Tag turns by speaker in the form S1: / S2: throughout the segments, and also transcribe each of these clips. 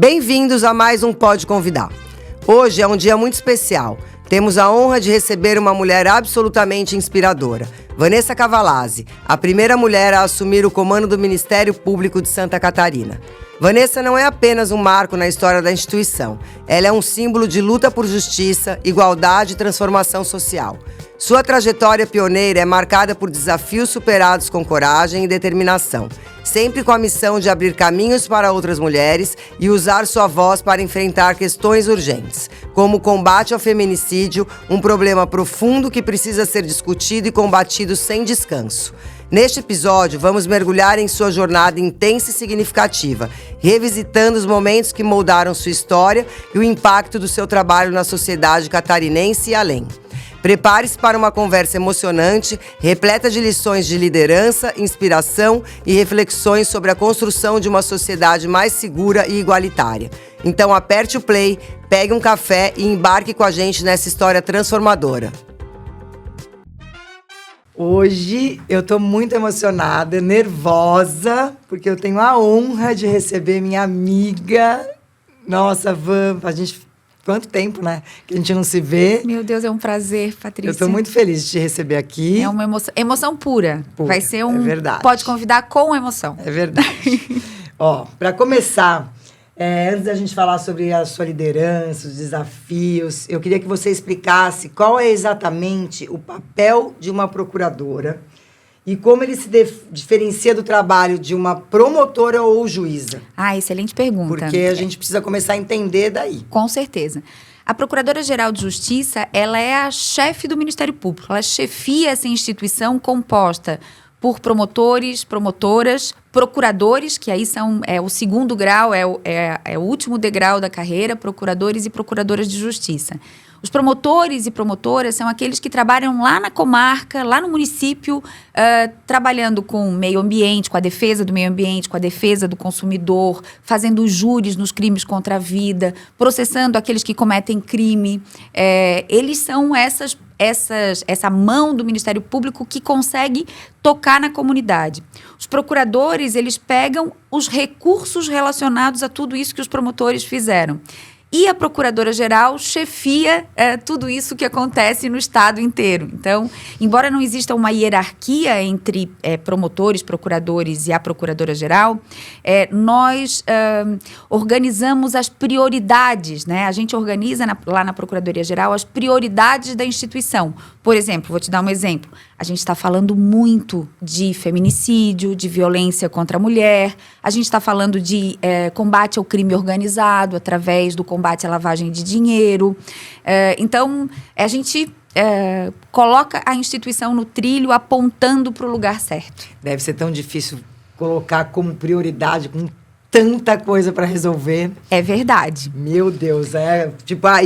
S1: Bem-vindos a mais um Pode Convidar. Hoje é um dia muito especial. Temos a honra de receber uma mulher absolutamente inspiradora, Vanessa Cavalazzi, a primeira mulher a assumir o comando do Ministério Público de Santa Catarina. Vanessa não é apenas um marco na história da instituição. Ela é um símbolo de luta por justiça, igualdade e transformação social. Sua trajetória pioneira é marcada por desafios superados com coragem e determinação, sempre com a missão de abrir caminhos para outras mulheres e usar sua voz para enfrentar questões urgentes, como o combate ao feminicídio, um problema profundo que precisa ser discutido e combatido sem descanso. Neste episódio, vamos mergulhar em sua jornada intensa e significativa, revisitando os momentos que moldaram sua história e o impacto do seu trabalho na sociedade catarinense e além. Prepare-se para uma conversa emocionante, repleta de lições de liderança, inspiração e reflexões sobre a construção de uma sociedade mais segura e igualitária. Então aperte o play, pegue um café e embarque com a gente nessa história transformadora. Hoje eu tô muito emocionada, nervosa, porque eu tenho a honra de receber minha amiga. Nossa, Van, a gente... Quanto tempo, né? Que a gente não se vê.
S2: Meu Deus, é um prazer, Patrícia.
S1: Eu tô muito feliz de te receber aqui.
S2: É uma emoção pura. Vai ser um...
S1: É verdade.
S2: Pode convidar com emoção.
S1: É verdade. Ó, para começar, antes da gente falar sobre a sua liderança, os desafios, eu queria que você explicasse qual é exatamente o papel de uma procuradora e como ele se diferencia do trabalho de uma promotora ou juíza.
S2: Ah, excelente pergunta.
S1: Porque a gente precisa começar a entender daí.
S2: Com certeza. A Procuradora-Geral de Justiça, ela é a chefe do Ministério Público. Ela chefia essa instituição composta por promotores, promotoras, procuradores, que aí é o segundo grau, é o último degrau da carreira, procuradores e procuradoras de justiça. Os promotores e promotoras são aqueles que trabalham lá na comarca, lá no município, trabalhando com o meio ambiente, com a defesa do meio ambiente, com a defesa do consumidor, fazendo júris nos crimes contra a vida, processando aqueles que cometem crime. Eles são essa mão do Ministério Público que consegue tocar na comunidade. Os procuradores, eles pegam os recursos relacionados a tudo isso que os promotores fizeram. E a Procuradora-Geral chefia tudo isso que acontece no Estado inteiro. Então, embora não exista uma hierarquia entre promotores, procuradores e a Procuradora-Geral, nós organizamos as prioridades, né? A gente organiza lá na Procuradoria-Geral as prioridades da instituição. Por exemplo, vou te dar um exemplo. A gente está falando muito de feminicídio, de violência contra a mulher. A gente está falando de combate ao crime organizado através do combate à lavagem de dinheiro. Então, a gente coloca a instituição no trilho, apontando para o lugar certo.
S1: Deve ser tão difícil colocar como prioridade, com tanta coisa para resolver.
S2: É verdade.
S1: Meu Deus,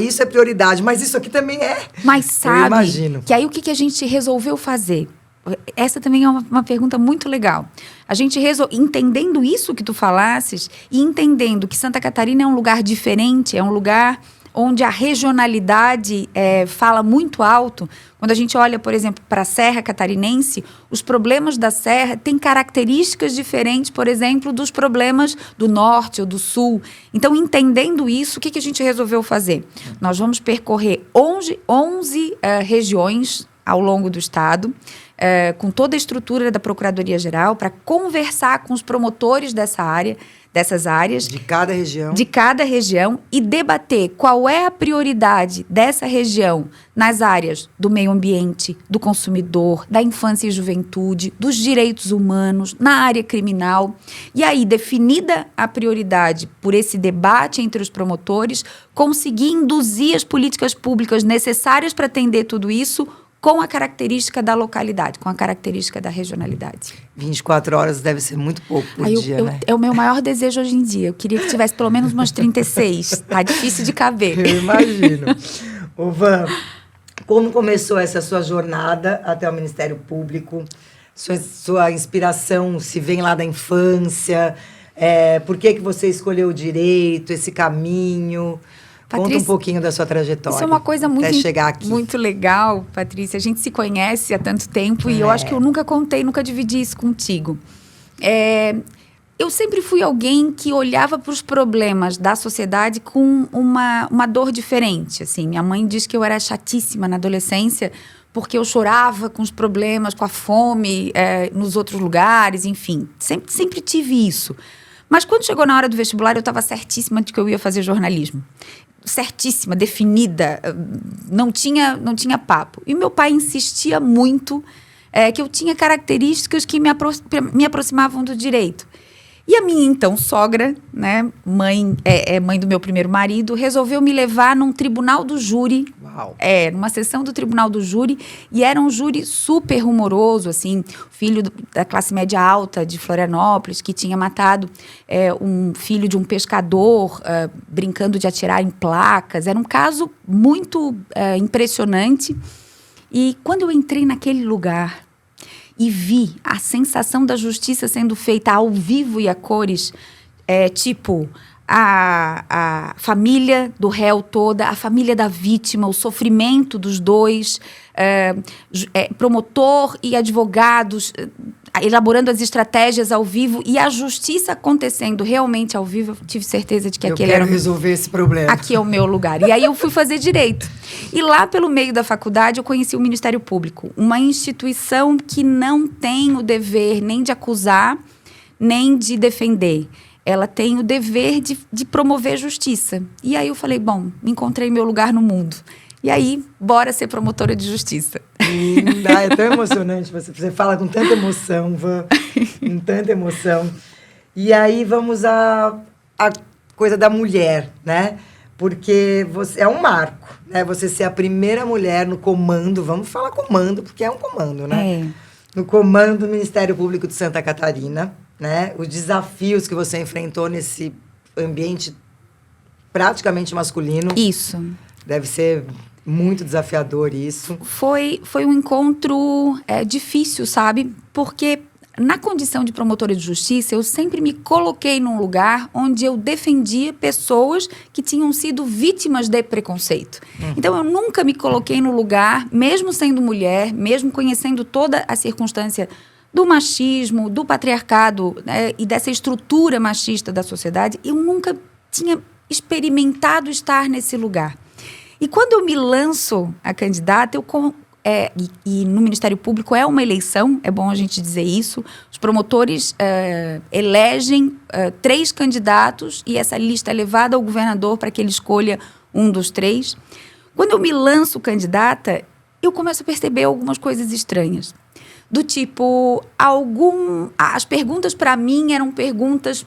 S1: isso é prioridade, mas isso aqui também é.
S2: Mas sabe,
S1: eu imagino.
S2: Que aí o que a gente resolveu fazer? Essa também é uma pergunta muito legal. A gente entendendo isso que tu falasses e entendendo que Santa Catarina é um lugar diferente, é um lugar onde a regionalidade fala muito alto. Quando a gente olha, por exemplo, para a Serra Catarinense, os problemas da Serra têm características diferentes, por exemplo, dos problemas do Norte ou do Sul. Então, entendendo isso, o que a gente resolveu fazer? Nós vamos percorrer 11 regiões ao longo do Estado, com toda a estrutura da Procuradoria-Geral, para conversar com os promotores dessas áreas.
S1: De cada região.
S2: De cada região e debater qual é a prioridade dessa região nas áreas do meio ambiente, do consumidor, da infância e juventude, dos direitos humanos, na área criminal. E aí, definida a prioridade por esse debate entre os promotores, conseguir induzir as políticas públicas necessárias para atender tudo isso com a característica da localidade, com a característica da regionalidade.
S1: 24 horas deve ser muito pouco por dia, né?
S2: É o meu maior desejo hoje em dia. Eu queria que tivesse pelo menos umas 36. Tá difícil de caber.
S1: Eu imagino. Ô, Van, como começou essa sua jornada até o Ministério Público? Sua inspiração se vem lá da infância? Por que você escolheu o direito, esse caminho? Patrícia, conta um pouquinho da sua trajetória.
S2: Isso é uma coisa muito,
S1: até chegar aqui.
S2: Muito legal, Patrícia. A gente se conhece há tanto tempo e eu acho que eu nunca contei, nunca dividi isso contigo. eu sempre fui alguém que olhava para os problemas da sociedade com uma dor diferente, assim. Minha mãe diz que eu era chatíssima na adolescência porque eu chorava com os problemas, com a fome, nos outros lugares, enfim. Sempre tive isso. Mas quando chegou na hora do vestibular, eu estava certíssima de que eu ia fazer jornalismo. Certíssima, definida, não tinha papo. E meu pai insistia muito que eu tinha características que me aproximavam do direito. E a minha, então, sogra, né, mãe do meu primeiro marido, resolveu me levar num tribunal do júri.
S1: Uau.
S2: Numa sessão do tribunal do júri. E era um júri super rumoroso, assim, filho da classe média alta de Florianópolis, que tinha matado um filho de um pescador, brincando de atirar em placas. Era um caso muito impressionante. E quando eu entrei naquele lugar e vi a sensação da justiça sendo feita ao vivo e a cores, tipo a família do réu toda, a família da vítima, o sofrimento dos dois, promotor e advogados elaborando as estratégias ao vivo e a justiça acontecendo realmente ao vivo, eu tive certeza de que aquele era...
S1: Eu quero resolver esse problema.
S2: Aqui é o meu lugar. E aí eu fui fazer direito. E lá pelo meio da faculdade eu conheci o Ministério Público, uma instituição que não tem o dever nem de acusar, nem de defender. Ela tem o dever de promover justiça. E aí eu falei, bom, encontrei meu lugar no mundo. E aí, bora ser promotora de justiça.
S3: Linda, é tão emocionante. Você fala com tanta emoção, Van, com tanta emoção. E aí vamos à coisa da mulher, né? Porque é um marco, né? Você ser a primeira mulher no comando, vamos falar comando, porque é um comando, né? No comando do Ministério Público de Santa Catarina, né? Os desafios que você enfrentou nesse ambiente praticamente masculino.
S2: Isso.
S3: Deve ser muito desafiador isso.
S2: Foi um encontro difícil, sabe? Porque na condição de promotora de justiça, eu sempre me coloquei num lugar onde eu defendia pessoas que tinham sido vítimas de preconceito. Então, eu nunca me coloquei no lugar, mesmo sendo mulher, mesmo conhecendo toda a circunstância do machismo, do patriarcado, né, e dessa estrutura machista da sociedade, eu nunca tinha experimentado estar nesse lugar. E quando eu me lanço a candidata, e no Ministério Público é uma eleição, é bom a gente dizer isso, os promotores elegem 3 candidatos e essa lista é levada ao governador para que ele escolha um dos 3. Quando eu me lanço candidata, eu começo a perceber algumas coisas estranhas. Do tipo, as perguntas para mim eram perguntas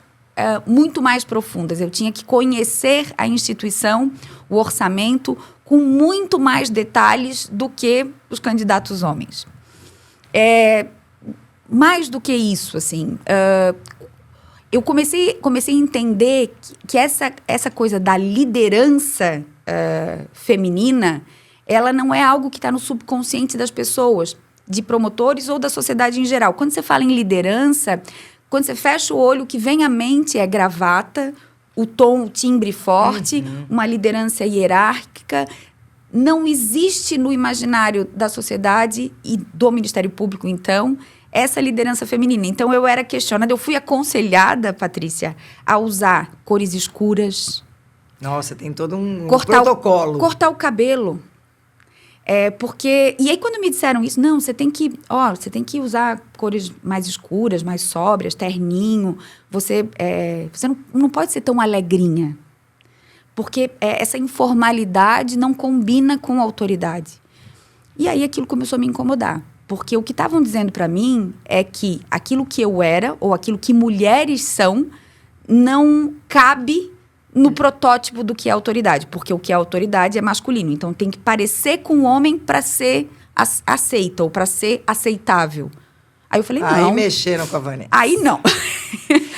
S2: muito mais profundas. Eu tinha que conhecer a instituição, o orçamento, com muito mais detalhes do que os candidatos homens. Mais do que isso, assim, eu comecei a entender que essa coisa da liderança feminina, ela não é algo que está no subconsciente das pessoas, de promotores ou da sociedade em geral. Quando você fala em liderança, quando você fecha o olho, o que vem à mente é gravata, o timbre forte, uma liderança hierárquica. Não existe no imaginário da sociedade e do Ministério Público, então, essa liderança feminina. Então, eu era questionada, eu fui aconselhada, Patrícia, a usar cores escuras.
S3: Nossa, tem todo um protocolo.
S2: Cortar o cabelo. Porque... E aí, quando me disseram isso, não, você tem que usar cores mais escuras, mais sóbrias, terninho. Você não pode ser tão alegrinha. Porque essa informalidade não combina com a autoridade. E aí, aquilo começou a me incomodar. Porque o que estavam dizendo para mim é que aquilo que eu era, ou aquilo que mulheres são, não cabe no protótipo do que é autoridade, porque o que é autoridade é masculino. Então, tem que parecer com o homem para ser aceita ou para ser aceitável. Aí eu falei, não.
S3: Aí mexeram com a Vanessa.
S2: Aí não.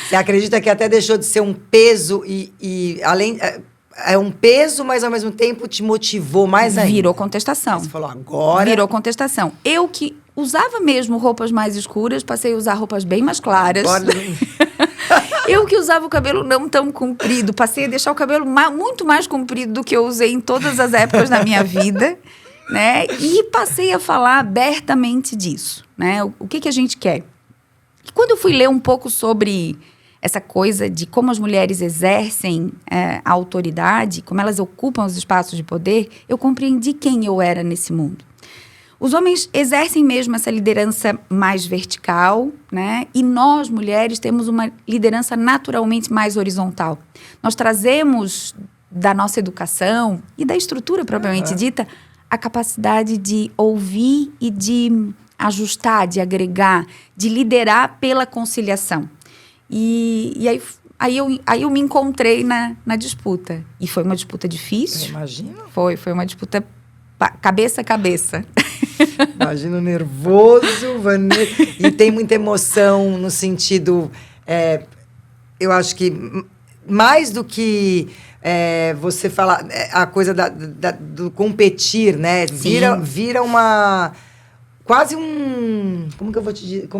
S3: Você acredita que até deixou de ser um peso e além... É um peso, mas ao mesmo tempo te motivou mais ainda.
S2: Virou contestação.
S3: Você falou, agora...
S2: Virou contestação. Eu que usava mesmo roupas mais escuras, passei a usar roupas bem mais claras.
S3: Agora...
S2: Eu que usava o cabelo não tão comprido, passei a deixar o cabelo muito mais comprido do que eu usei em todas as épocas da minha vida, né? E passei a falar abertamente disso, né? O que a gente quer? E quando eu fui ler um pouco sobre essa coisa de como as mulheres exercem a autoridade, como elas ocupam os espaços de poder, eu compreendi quem eu era nesse mundo. Os homens exercem mesmo essa liderança mais vertical, né? E nós, mulheres, temos uma liderança naturalmente mais horizontal. Nós trazemos da nossa educação e da estrutura propriamente dita a capacidade de ouvir e de ajustar, de agregar, de liderar pela conciliação. E aí eu me encontrei na disputa. E foi uma disputa difícil.
S3: Imagina.
S2: Foi uma disputa cabeça a cabeça.
S3: Imagino nervoso, Vanessa. E tem muita emoção no sentido... eu acho que mais do que você falar... a coisa do competir, né? Vira uma... Quase um... Como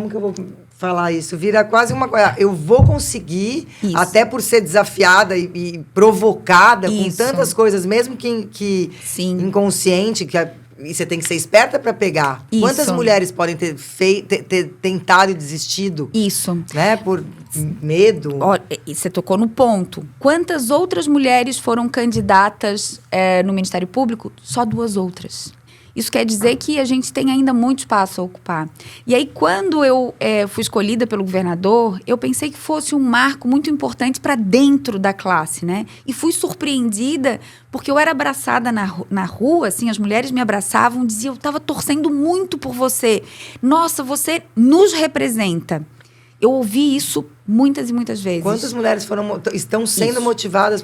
S3: que eu vou falar isso? Vira quase uma coisa... Eu vou conseguir, isso. Até por ser desafiada e provocada isso. Com tantas coisas, mesmo que inconsciente, e você tem que ser esperta para pegar. Isso. Quantas mulheres podem ter tentado e desistido?
S2: Isso.
S3: Né? Por medo.
S2: Olha, você tocou no ponto. Quantas outras mulheres foram candidatas no Ministério Público? Só 2 outras. Isso quer dizer que a gente tem ainda muito espaço a ocupar. E aí, quando eu fui escolhida pelo governador, eu pensei que fosse um marco muito importante para dentro da classe, né? E fui surpreendida porque eu era abraçada na rua, assim, as mulheres me abraçavam, diziam, eu estava torcendo muito por você. Nossa, você nos representa. Eu ouvi isso muitas e muitas vezes.
S3: Quantas mulheres estão sendo motivadas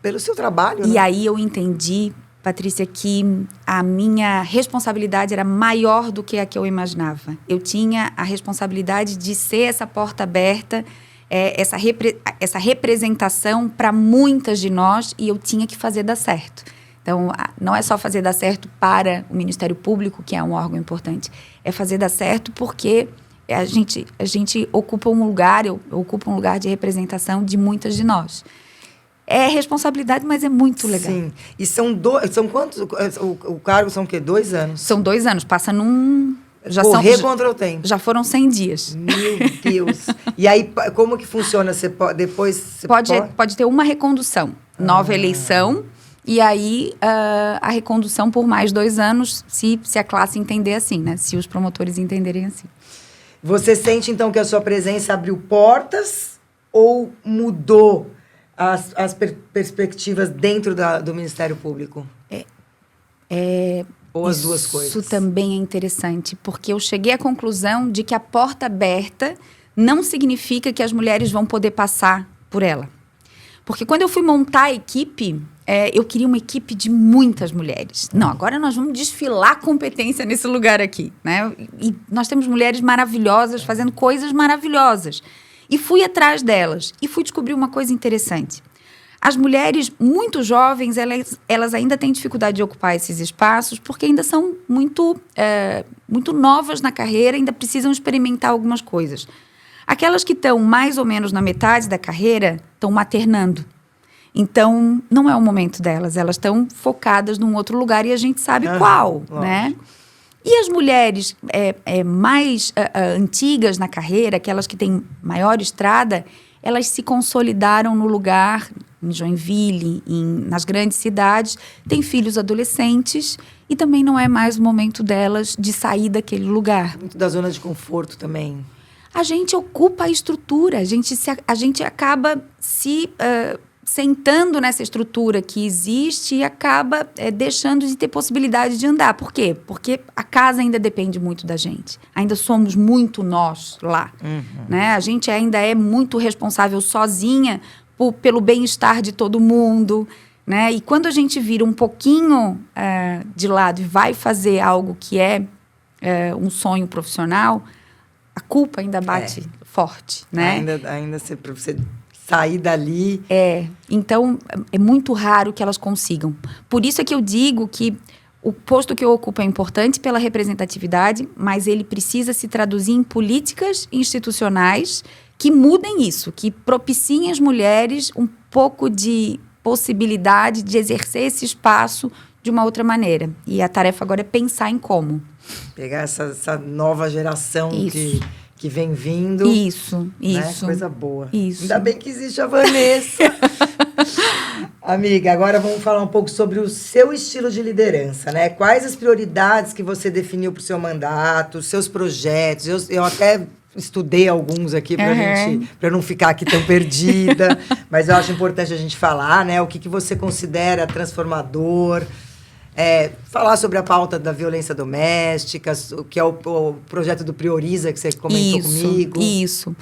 S3: pelo seu trabalho?
S2: E
S3: né?
S2: aí eu entendi, Patrícia, que a minha responsabilidade era maior do que a que eu imaginava. Eu tinha a responsabilidade de ser essa porta aberta, essa representação para muitas de nós, e eu tinha que fazer dar certo. Então, não é só fazer dar certo para o Ministério Público, que é um órgão importante, é fazer dar certo porque a gente ocupa um lugar, eu ocupo um lugar de representação de muitas de nós. É responsabilidade, mas é muito legal. Sim.
S3: E são quantos? O cargo são o quê? 2 anos?
S2: São 2 anos. Passa num...
S3: Correr contra o tempo.
S2: Já foram 100 dias.
S3: Meu Deus. E aí, como que funciona?
S2: Pode ter uma recondução. Nova eleição. E aí, a recondução por mais 2 anos, se a classe entender assim, né? Se os promotores entenderem assim.
S3: Você sente, então, que a sua presença abriu portas ou mudou as perspectivas dentro do Ministério Público? Ou as duas coisas?
S2: Isso também é interessante, porque eu cheguei à conclusão de que a porta aberta não significa que as mulheres vão poder passar por ela. Porque quando eu fui montar a equipe, eu queria uma equipe de muitas mulheres. Não, agora nós vamos desfilar competência nesse lugar aqui, né? E nós temos mulheres maravilhosas fazendo coisas maravilhosas. E fui atrás delas e fui descobrir uma coisa interessante. As mulheres muito jovens, elas ainda têm dificuldade de ocupar esses espaços porque ainda são muito novas na carreira, ainda precisam experimentar algumas coisas. Aquelas que estão mais ou menos na metade da carreira estão maternando. Então, não é o momento delas. Elas estão focadas num outro lugar e a gente sabe qual, né? E as mulheres mais antigas na carreira, aquelas que têm maior estrada, elas se consolidaram no lugar, em Joinville, nas grandes cidades, têm filhos adolescentes e também não é mais o momento delas de sair daquele lugar.
S3: Muito da zona de conforto também.
S2: A gente ocupa a estrutura, a gente acaba sentando nessa estrutura que existe e acaba deixando de ter possibilidade de andar. Por quê? Porque a casa ainda depende muito da gente. Ainda somos muito nós lá. Né? A gente ainda é muito responsável sozinha pelo bem-estar de todo mundo. Né? E quando a gente vira um pouquinho de lado e vai fazer algo que é um sonho profissional, a culpa ainda bate forte. Né?
S3: Ainda para você sair dali.
S2: Então, é muito raro que elas consigam. Por isso é que eu digo que o posto que eu ocupo é importante pela representatividade, mas ele precisa se traduzir em políticas institucionais que mudem isso, que propiciem às mulheres um pouco de possibilidade de exercer esse espaço de uma outra maneira. E a tarefa agora é pensar em como.
S3: Pegar essa nova geração que vem vindo.
S2: Isso.
S3: Coisa boa.
S2: Isso.
S3: Ainda bem que existe a Vanessa. Amiga, agora vamos falar um pouco sobre o seu estilo de liderança, né? Quais as prioridades que você definiu para o seu mandato, os seus projetos? Eu até estudei alguns aqui para não ficar aqui tão perdida, mas eu acho importante a gente falar, né? O que você considera transformador, falar sobre a pauta da violência doméstica, o que é o projeto do Prioriza, que você comentou comigo.
S2: Isso.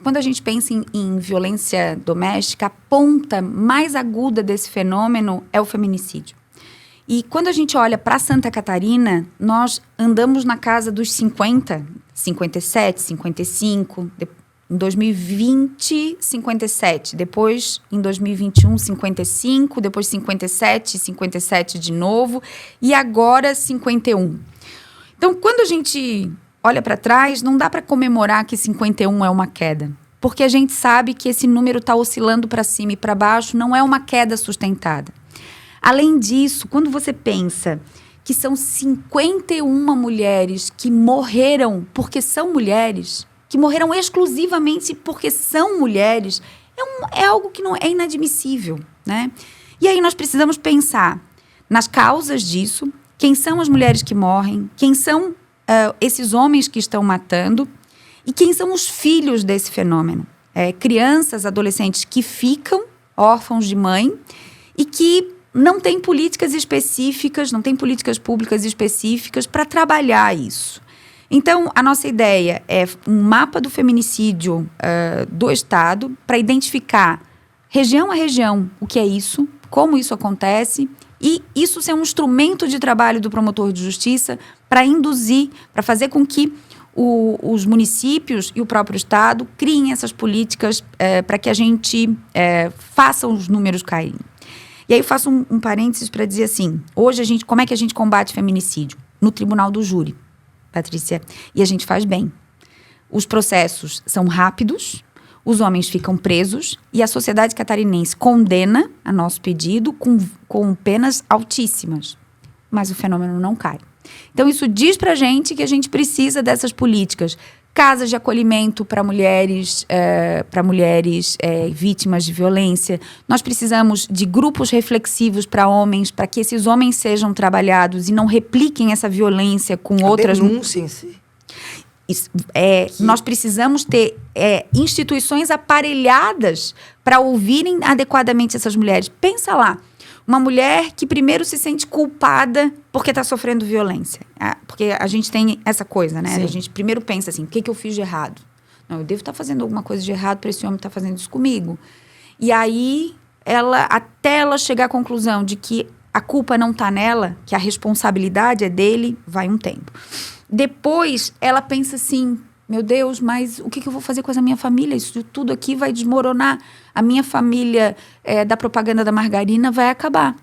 S2: Quando a gente pensa em violência doméstica, a ponta mais aguda desse fenômeno é o feminicídio. E quando a gente olha para Santa Catarina, nós andamos na casa dos 50, 57, 55, em 2020, 57, depois em 2021, 55, depois 57, 57 de novo, e agora 51. Então, quando a gente olha para trás, não dá para comemorar que 51 é uma queda. Porque a gente sabe que esse número está oscilando para cima e para baixo, não é uma queda sustentada. Além disso, quando você pensa que são 51 mulheres que morreram porque são mulheres, que morreram exclusivamente porque são mulheres, é algo que não é inadmissível, né? E aí nós precisamos pensar nas causas disso, quem são as mulheres que morrem, quem são esses homens que estão matando e quem são os filhos desse fenômeno. Crianças, adolescentes que ficam órfãos de mãe e que não têm políticas específicas, não têm políticas públicas específicas para trabalhar isso. Então, a nossa ideia é um mapa do feminicídio do Estado para identificar região a região o que é isso, como isso acontece e isso ser um instrumento de trabalho do promotor de justiça para induzir, para fazer com que os municípios e o próprio Estado criem essas políticas para que a gente faça os números caírem. E aí eu faço um parênteses para dizer assim, hoje como é que a gente combate feminicídio? No tribunal do júri, Patrícia, e a gente faz bem. Os processos são rápidos, os homens ficam presos e a sociedade catarinense condena a nosso pedido com penas altíssimas, mas o fenômeno não cai. Então isso diz pra gente que a gente precisa dessas políticas, casas de acolhimento para mulheres vítimas de violência. Nós precisamos de grupos reflexivos para homens, para que esses homens sejam trabalhados e não repliquem essa violência com outras...
S3: denúncia em si.
S2: Nós precisamos ter instituições aparelhadas para ouvirem adequadamente essas mulheres. Pensa lá, uma mulher que primeiro se sente culpada porque está sofrendo violência. Porque a gente tem essa coisa, né? Sim. A gente primeiro pensa assim, o que eu fiz de errado? Não, eu devo estar fazendo alguma coisa de errado para esse homem estar fazendo isso comigo. E aí, até ela chegar à conclusão de que a culpa não está nela, que a responsabilidade é dele, vai um tempo. Depois, ela pensa assim, meu Deus, mas o que eu vou fazer com essa minha família? Isso tudo aqui vai desmoronar. A minha família da propaganda da margarina vai acabar.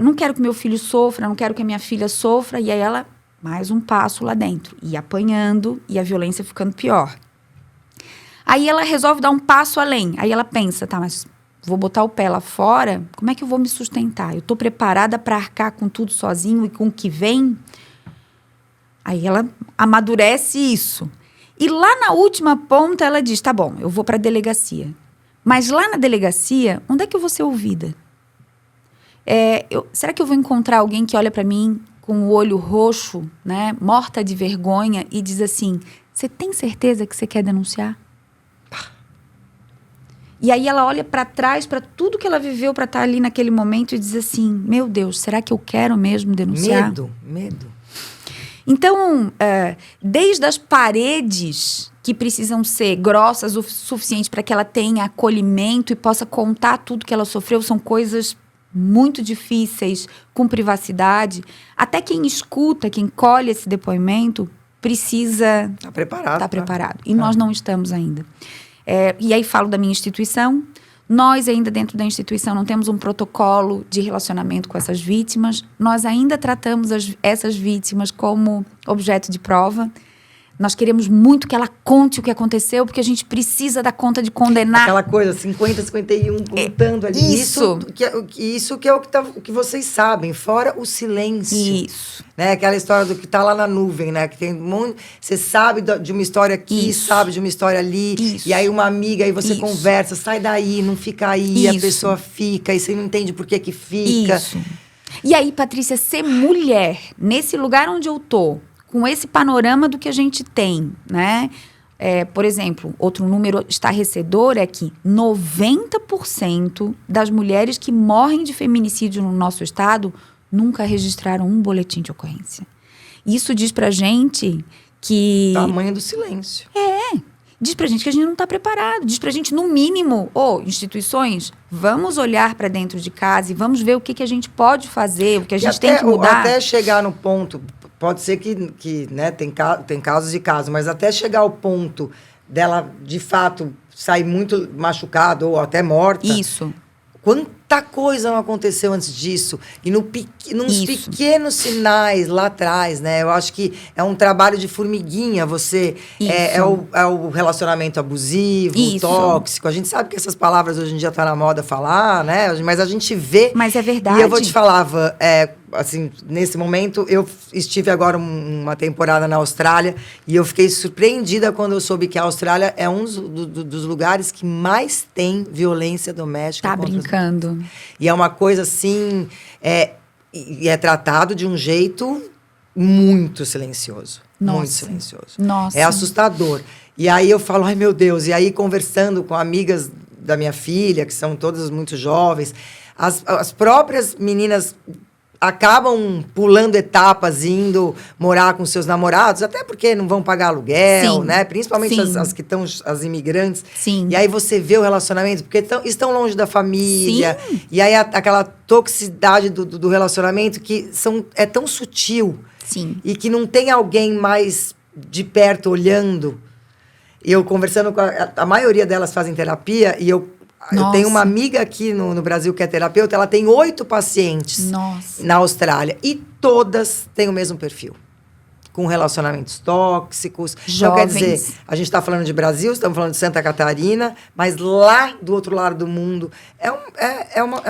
S2: Não quero que meu filho sofra, não quero que a minha filha sofra. E aí ela, mais um passo lá dentro. E apanhando, e a violência ficando pior. Aí ela resolve dar um passo além. Aí ela pensa, tá, mas vou botar o pé lá fora, como é que eu vou me sustentar? Eu estou preparada para arcar com tudo sozinho e com o que vem? Aí ela amadurece isso. E lá na última ponta ela diz, tá bom, eu vou para a delegacia. Mas lá na delegacia, onde é que eu vou ser ouvida? Será que eu vou encontrar alguém que olha para mim com o olho roxo, né, morta de vergonha e diz assim, você tem certeza que você quer denunciar? E aí ela olha para trás, para tudo que ela viveu para estar ali naquele momento e diz assim, meu Deus, será que eu quero mesmo denunciar?
S3: Medo.
S2: Então, desde as paredes que precisam ser grossas o suficiente para que ela tenha acolhimento e possa contar tudo que ela sofreu, são coisas muito difíceis, com privacidade. Até quem escuta, quem colhe esse depoimento, precisa estar preparado. E nós não estamos ainda. E aí falo da minha instituição. Nós ainda dentro da instituição não temos um protocolo de relacionamento com essas vítimas. Nós ainda tratamos essas vítimas como objeto de prova. Nós queremos muito que ela conte o que aconteceu, porque a gente precisa dar conta de condenar.
S3: Aquela coisa, 50, 51, contando ali.
S2: Isso.
S3: Isso que é o que vocês sabem, fora o silêncio.
S2: Isso.
S3: Né? Aquela história do que tá lá na nuvem, né? Que tem um monte, você sabe de uma história aqui,
S2: Isso.
S3: sabe de uma história ali.
S2: Isso.
S3: E aí uma amiga, aí você
S2: Isso.
S3: conversa, sai daí, não fica aí, a
S2: Isso.
S3: pessoa fica, e você não entende por que fica.
S2: Isso. E aí, Patrícia, ser mulher, nesse lugar onde eu tô, com esse panorama do que a gente tem, né? Por exemplo, outro número estarrecedor é que 90% das mulheres que morrem de feminicídio no nosso estado nunca registraram um boletim de ocorrência. Isso diz pra gente que...
S3: Tamanho do silêncio.
S2: Diz pra gente que a gente não tá preparado. Diz pra gente, no mínimo, instituições, vamos olhar pra dentro de casa e vamos ver o que a gente pode fazer, o que a gente tem que mudar.
S3: Até chegar no ponto, pode ser que né, tem casos e casos, mas até chegar ao ponto dela, de fato, sair muito machucada ou até morta.
S2: Isso.
S3: Quanta coisa não aconteceu antes disso. E nos
S2: Isso.
S3: pequenos sinais lá atrás, né? Eu acho que é um trabalho de formiguinha. Você é o relacionamento abusivo,
S2: Isso.
S3: tóxico. A gente sabe que essas palavras hoje em dia tá na moda falar, né? Mas a gente vê.
S2: Mas é verdade.
S3: E eu vou te falar, Van, assim, nesse momento, eu estive agora uma temporada na Austrália e eu fiquei surpreendida quando eu soube que a Austrália é um dos lugares que mais tem violência doméstica.
S2: Tá brincando.
S3: E é uma coisa assim, e é tratado de um jeito muito silencioso.
S2: Nossa.
S3: Muito silencioso.
S2: Nossa.
S3: É assustador. E aí eu falo, ai meu Deus, e aí conversando com amigas da minha filha, que são todas muito jovens, as próprias meninas acabam pulando etapas, indo morar com seus namorados, até porque não vão pagar aluguel,
S2: Sim.
S3: né? Principalmente
S2: Sim.
S3: as que estão, as imigrantes.
S2: Sim.
S3: E aí você vê o relacionamento, porque estão longe da família.
S2: Sim.
S3: E aí aquela toxicidade do relacionamento que é tão sutil.
S2: Sim.
S3: E que não tem alguém mais de perto olhando. E eu conversando com a maioria delas fazem terapia e eu tenho uma amiga aqui no Brasil que é terapeuta, ela tem 8 pacientes na Austrália. E todas têm o mesmo perfil. Com relacionamentos tóxicos.
S2: Jovens.
S3: Então, quer dizer, a gente está falando de Brasil, estamos falando de Santa Catarina, mas lá do outro lado do mundo é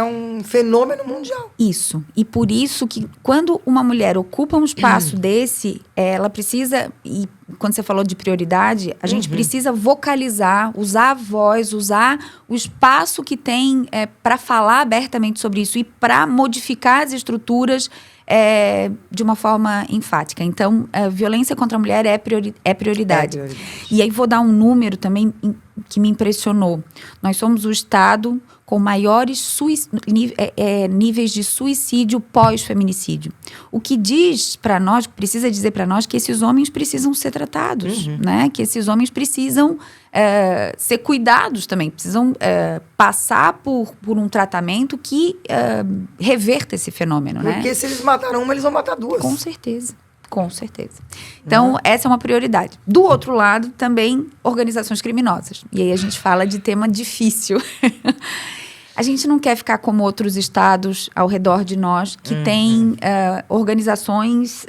S3: um fenômeno mundial.
S2: Isso. E por isso que quando uma mulher ocupa um espaço desse, ela precisa, e quando você falou de prioridade, a gente precisa vocalizar, usar a voz, usar o espaço que tem para falar abertamente sobre isso e para modificar as estruturas de uma forma enfática. Então, a violência contra a mulher é prioridade. E aí vou dar um número também que me impressionou. Nós somos o estado com maiores níveis de suicídio pós-feminicídio. O que diz para nós, precisa dizer para nós que esses homens precisam ser tratados, né? Que esses homens precisam ser cuidados também, precisam passar por um tratamento que reverta esse fenômeno, né?
S3: Porque se eles mataram uma, eles vão matar duas.
S2: Com certeza. Com certeza. Então, essa é uma prioridade. Do outro lado, também, organizações criminosas. E aí a gente fala de tema difícil. A gente não quer ficar como outros estados ao redor de nós, que têm organizações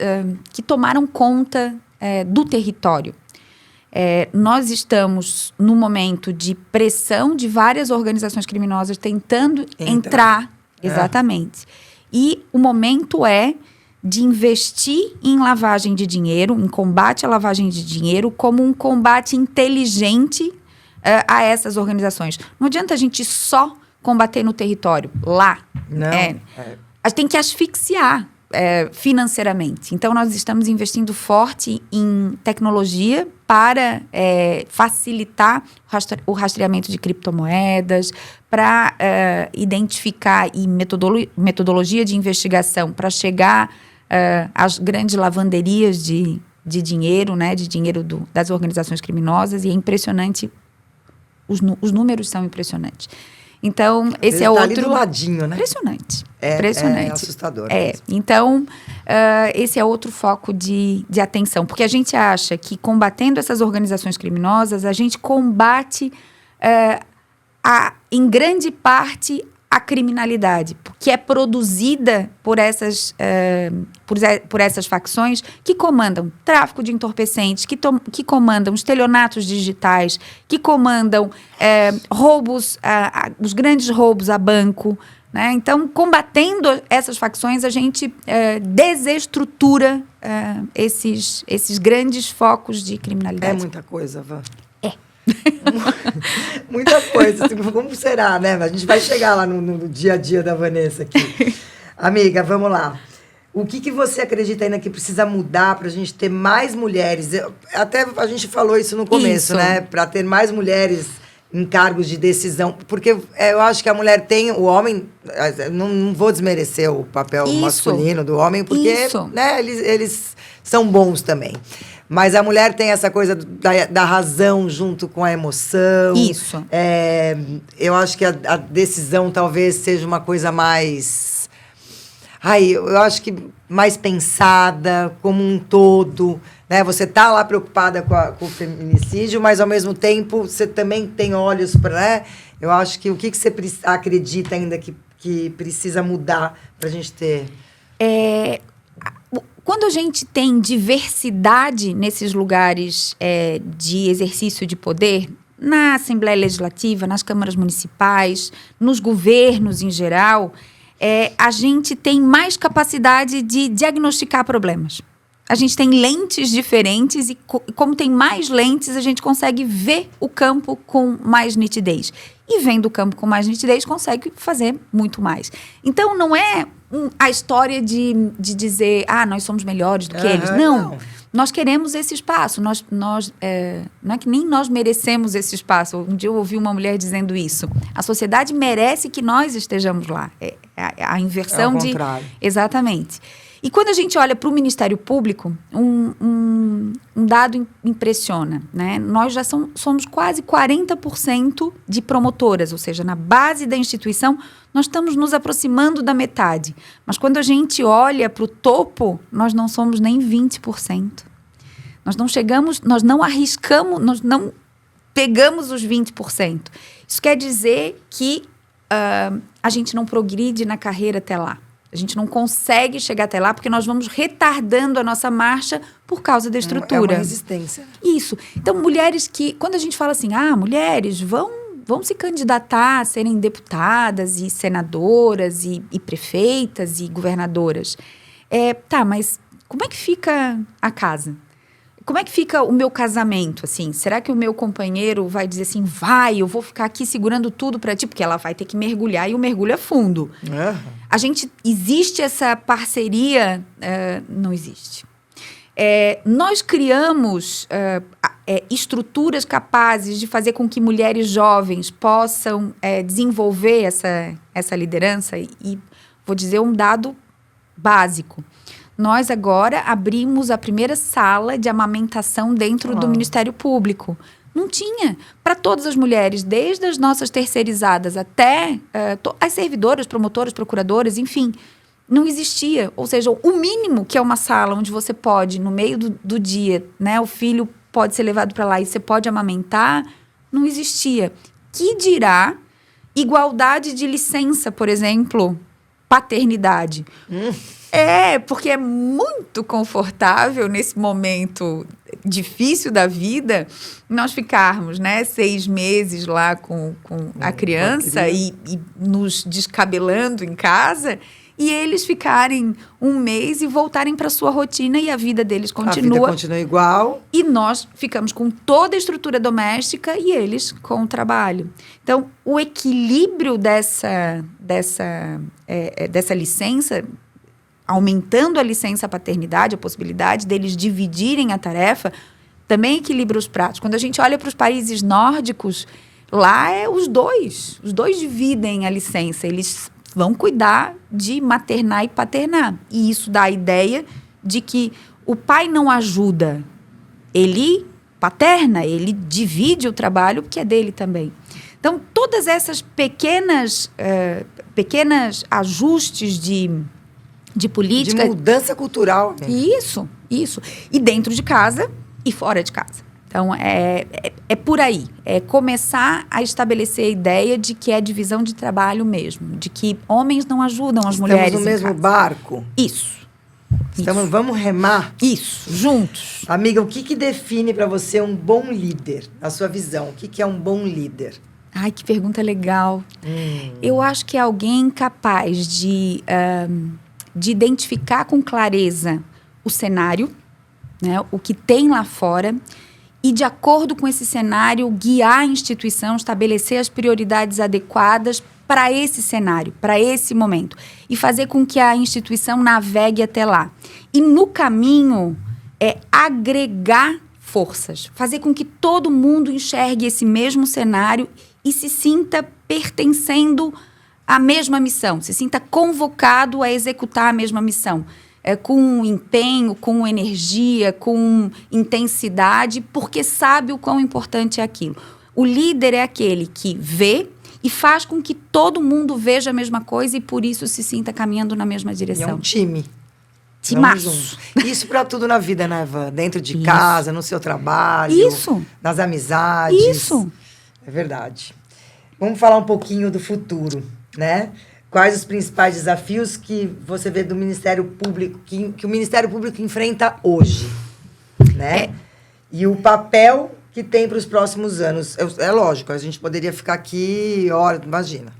S2: que tomaram conta do território. Nós estamos no momento de pressão de várias organizações criminosas tentando entrar. Exatamente. E o momento de investir em lavagem de dinheiro, em combate à lavagem de dinheiro, como um combate inteligente a essas organizações. Não adianta a gente só combater no território, lá.
S3: Não.
S2: A gente tem que asfixiar financeiramente. Então, nós estamos investindo forte em tecnologia para facilitar o rastreamento de criptomoedas, para identificar e metodologia de investigação para chegar às grandes lavanderias de dinheiro, né, de dinheiro das organizações criminosas. E é impressionante, os números são impressionantes. Então, esse é outro...
S3: ali do ladinho, né?
S2: Impressionante.
S3: É assustador.
S2: Então, esse é outro foco de atenção. Porque a gente acha que combatendo essas organizações criminosas, a gente combate, em grande parte, a criminalidade, que é produzida por essas facções que comandam tráfico de entorpecentes, que comandam estelionatos digitais, que comandam roubos, os grandes roubos a banco, né? Então, combatendo essas facções, a gente desestrutura esses grandes focos de criminalidade.
S3: É muita coisa, Van. Muita coisa. Como será, né? A gente vai chegar lá no dia a dia da Vanessa aqui. Amiga, vamos lá. O que você acredita ainda que precisa mudar para a gente ter mais mulheres? Até a gente falou isso no começo, né? Para ter mais mulheres em cargos de decisão. Porque eu acho que a mulher tem... O homem... Não vou desmerecer o papel masculino do homem, porque né, eles são bons também. Mas a mulher tem essa coisa da razão junto com a emoção.
S2: Isso.
S3: Eu acho que a decisão talvez seja uma coisa mais... eu acho que mais pensada, como um todo. Né? Você tá lá preocupada com o feminicídio, mas, ao mesmo tempo, você também tem olhos para... Né? Eu acho que o que você acredita ainda que precisa mudar para a gente ter...
S2: Quando a gente tem diversidade nesses lugares de exercício de poder, na Assembleia Legislativa, nas câmaras municipais, nos governos em geral, a gente tem mais capacidade de diagnosticar problemas. A gente tem lentes diferentes e, como tem mais lentes, a gente consegue ver o campo com mais nitidez. E vendo o campo com mais nitidez, consegue fazer muito mais. Então, não é a história de dizer, nós somos melhores do que eles. Não. Nós queremos esse espaço. Não é que nem nós merecemos esse espaço. Um dia eu ouvi uma mulher dizendo isso. A sociedade merece que nós estejamos lá. A inversão de...
S3: contrário.
S2: Exatamente. E quando a gente olha para o Ministério Público, um dado impressiona, né? Nós já somos quase 40% de promotoras, ou seja, na base da instituição, nós estamos nos aproximando da metade. Mas quando a gente olha para o topo, nós não somos nem 20%. Nós não chegamos, nós não arriscamos, nós não pegamos os 20%. Isso quer dizer que a gente não progride na carreira até lá. A gente não consegue chegar até lá porque nós vamos retardando a nossa marcha por causa da estrutura.
S3: É uma resistência.
S2: Isso. Então, mulheres que... Quando a gente fala assim, mulheres vão se candidatar a serem deputadas e senadoras e prefeitas e governadoras. Mas como é que fica a casa? Como é que fica o meu casamento, assim? Será que o meu companheiro vai dizer assim, eu vou ficar aqui segurando tudo para ti? Porque ela vai ter que mergulhar e o mergulho é fundo. Existe essa parceria? Não existe. Nós criamos estruturas capazes de fazer com que mulheres jovens possam desenvolver essa liderança. E vou dizer um dado básico. Nós agora abrimos a primeira sala de amamentação dentro do Ministério Público. Não tinha. Para todas as mulheres, desde as nossas terceirizadas até as servidoras, promotoras, procuradoras, enfim, não existia. Ou seja, o mínimo que é uma sala onde você pode, no meio do dia, né, o filho pode ser levado para lá e você pode amamentar, não existia. Que dirá igualdade de licença, por exemplo, paternidade. Porque é muito confortável nesse momento difícil da vida nós ficarmos, né, 6 meses lá com a criança e nos descabelando em casa e eles ficarem 1 mês e voltarem para sua rotina e a vida deles continua. A
S3: vida continua igual.
S2: E nós ficamos com toda a estrutura doméstica e eles com o trabalho. Então, o equilíbrio dessa licença, aumentando a licença paternidade, a possibilidade deles dividirem a tarefa, também equilibra os pratos. Quando a gente olha para os países nórdicos, lá os dois dividem a licença, eles vão cuidar de maternar e paternar. E isso dá a ideia de que o pai não ajuda, ele paterna, ele divide o trabalho, porque é dele também. Então, todas essas pequenas ajustes de política...
S3: De mudança cultural.
S2: Isso. E dentro de casa e fora de casa. Então, é por aí. É começar a estabelecer a ideia de que é divisão de trabalho mesmo. De que homens não ajudam as mulheres
S3: Estamos no mesmo barco?
S2: Isso.
S3: Vamos remar?
S2: Isso, juntos.
S3: Amiga, o que define para você um bom líder? Na sua visão, o que é um bom líder?
S2: Ai, que pergunta legal. Eu acho que é alguém capaz de identificar com clareza o cenário, né, o que tem lá fora, e, de acordo com esse cenário, guiar a instituição, estabelecer as prioridades adequadas para esse cenário, para esse momento. E fazer com que a instituição navegue até lá. E, no caminho, agregar forças. Fazer com que todo mundo enxergue esse mesmo cenário e se sinta pertencendo à mesma missão. Se sinta convocado a executar a mesma missão. Com empenho, com energia, com intensidade, porque sabe o quão importante é aquilo. O líder é aquele que vê e faz com que todo mundo veja a mesma coisa e, por isso, se sinta caminhando na mesma direção.
S3: E é um time.
S2: Timaço.
S3: Isso para tudo na vida, né, Van? Dentro de casa, no seu trabalho.
S2: Isso.
S3: Nas amizades.
S2: Isso.
S3: É verdade. Vamos falar um pouquinho do futuro, né? Quais os principais desafios que você vê do Ministério Público, que o Ministério Público enfrenta hoje, né? E o papel que tem para os próximos anos. É lógico, a gente poderia ficar aqui, olha, imagina.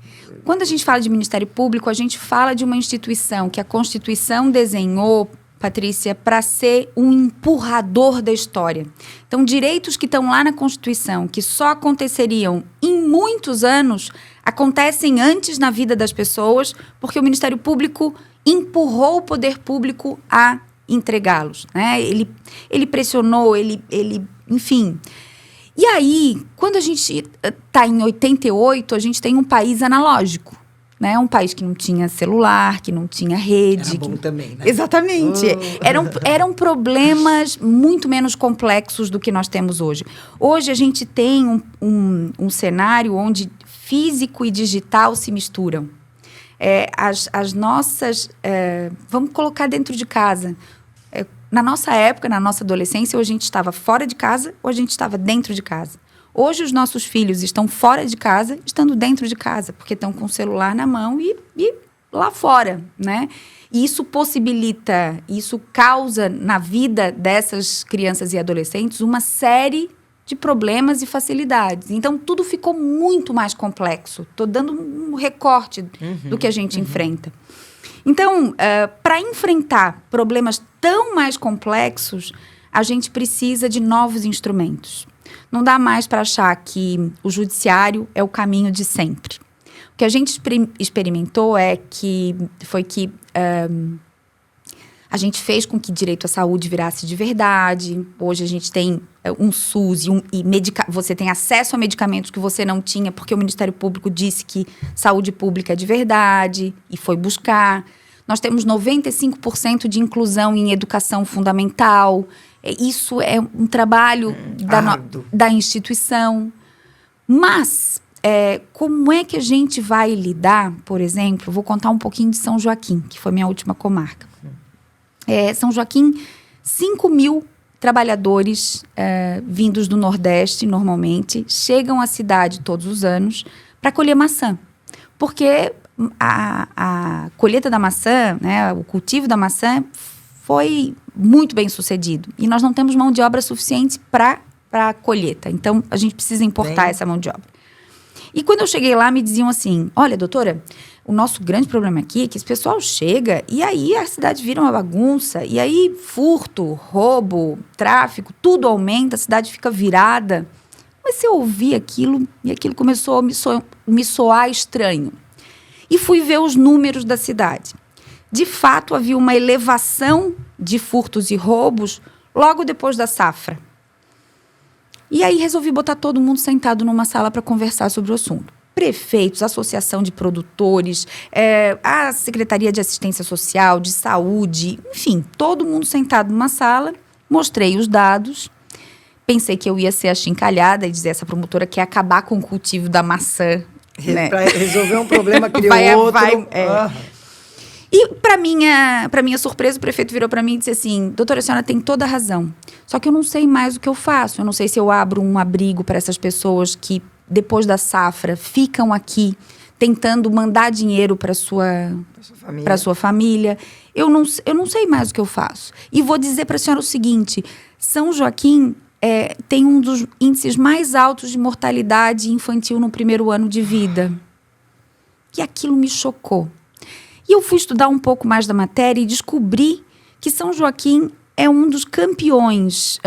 S2: Quando a gente fala de Ministério Público, a gente fala de uma instituição que a Constituição desenhou, Patrícia, para ser um empurrador da história. Então, direitos que estão lá na Constituição, que só aconteceriam em muitos anos, acontecem antes na vida das pessoas, porque o Ministério Público empurrou o poder público a entregá-los, né? Ele pressionou, enfim. E aí, quando a gente está em 88, a gente tem um país analógico. Né? Um país que não tinha celular, que não tinha rede.
S3: Era bom também, né?
S2: Exatamente. Eram problemas muito menos complexos do que nós temos hoje. Hoje a gente tem um cenário onde físico e digital se misturam. As nossas... vamos colocar dentro de casa. Na nossa época, na nossa adolescência, ou a gente estava fora de casa ou a gente estava dentro de casa. Hoje, os nossos filhos estão fora de casa, estando dentro de casa, porque estão com o celular na mão e lá fora, né? E isso possibilita, isso causa na vida dessas crianças e adolescentes uma série de problemas e facilidades. Então, tudo ficou muito mais complexo. Estou dando um recorte do que a gente enfrenta. Então, para enfrentar problemas tão mais complexos, a gente precisa de novos instrumentos. Não dá mais para achar que o judiciário é o caminho de sempre. O que a gente experimentou foi que a gente fez com que direito à saúde virasse de verdade. Hoje a gente tem um SUS você tem acesso a medicamentos que você não tinha porque o Ministério Público disse que saúde pública é de verdade e foi buscar. Nós temos 95% de inclusão em educação fundamental. Isso é um trabalho da instituição. Mas, como é que a gente vai lidar, por exemplo, vou contar um pouquinho de São Joaquim, que foi minha última comarca. São Joaquim, 5.000 trabalhadores vindos do Nordeste, normalmente, chegam à cidade todos os anos para colher maçã. Porque a colheita da maçã, né, o cultivo da maçã foi muito bem sucedido. E nós não temos mão de obra suficiente para a colheita. Então, a gente precisa importar essa mão de obra. E quando eu cheguei lá, me diziam assim, olha, doutora, o nosso grande problema aqui é que esse pessoal chega e aí a cidade vira uma bagunça. E aí furto, roubo, tráfico, tudo aumenta, a cidade fica virada. Mas eu ouvi aquilo e aquilo começou a me soar estranho. E fui ver os números da cidade. De fato, havia uma elevação de furtos e roubos logo depois da safra. E aí resolvi botar todo mundo sentado numa sala para conversar sobre o assunto. Prefeitos, associação de produtores, a Secretaria de Assistência Social, de Saúde, enfim, todo mundo sentado numa sala, mostrei os dados. Pensei que eu ia ser achincalhada e dizer essa promotora quer acabar com o cultivo da maçã. Né?
S3: Para resolver um problema, criou outro.
S2: E para minha surpresa, o prefeito virou para mim e disse assim: doutora, a senhora tem toda a razão. Só que eu não sei mais o que eu faço. Eu não sei se eu abro um abrigo para essas pessoas que, depois da safra, ficam aqui tentando mandar dinheiro para sua família. Eu não sei mais o que eu faço. E vou dizer para a senhora o seguinte: São Joaquim tem um dos índices mais altos de mortalidade infantil no primeiro ano de vida. E aquilo me chocou. E eu fui estudar um pouco mais da matéria e descobri que São Joaquim é um dos campeões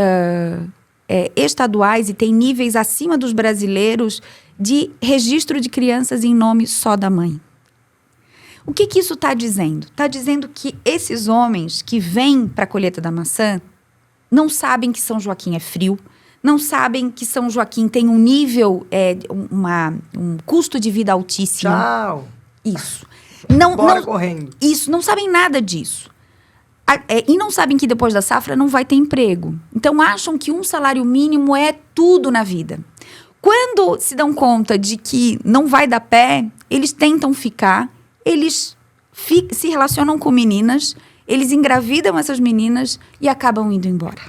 S2: estaduais e tem níveis acima dos brasileiros de registro de crianças em nome só da mãe. O que isso está dizendo? Está dizendo que esses homens que vêm para a colheita da maçã não sabem que São Joaquim é frio, não sabem que São Joaquim tem um nível, um custo de vida altíssimo.
S3: Tchau!
S2: Isso.
S3: Bora correndo.
S2: Isso, não sabem nada disso. E não sabem que depois da safra não vai ter emprego. Então, acham que um salário mínimo é tudo na vida. Quando se dão conta de que não vai dar pé, eles tentam ficar, eles se relacionam com meninas, eles engravidam essas meninas e acabam indo embora.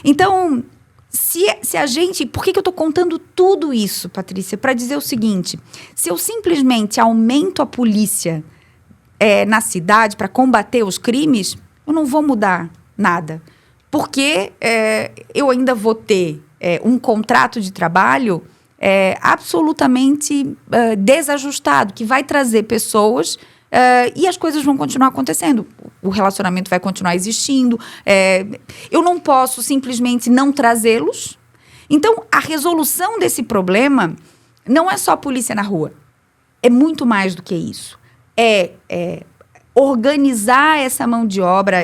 S2: Então, se a gente... Por que eu estou contando tudo isso, Patrícia? Para dizer o seguinte: se eu simplesmente aumento a polícia na cidade para combater os crimes, eu não vou mudar nada. Porque eu ainda vou ter um contrato de trabalho absolutamente desajustado, que vai trazer pessoas e as coisas vão continuar acontecendo. O relacionamento vai continuar existindo. Eu não posso simplesmente não trazê-los. Então, a resolução desse problema não é só a polícia na rua. É muito mais do que isso. Organizar essa mão de obra,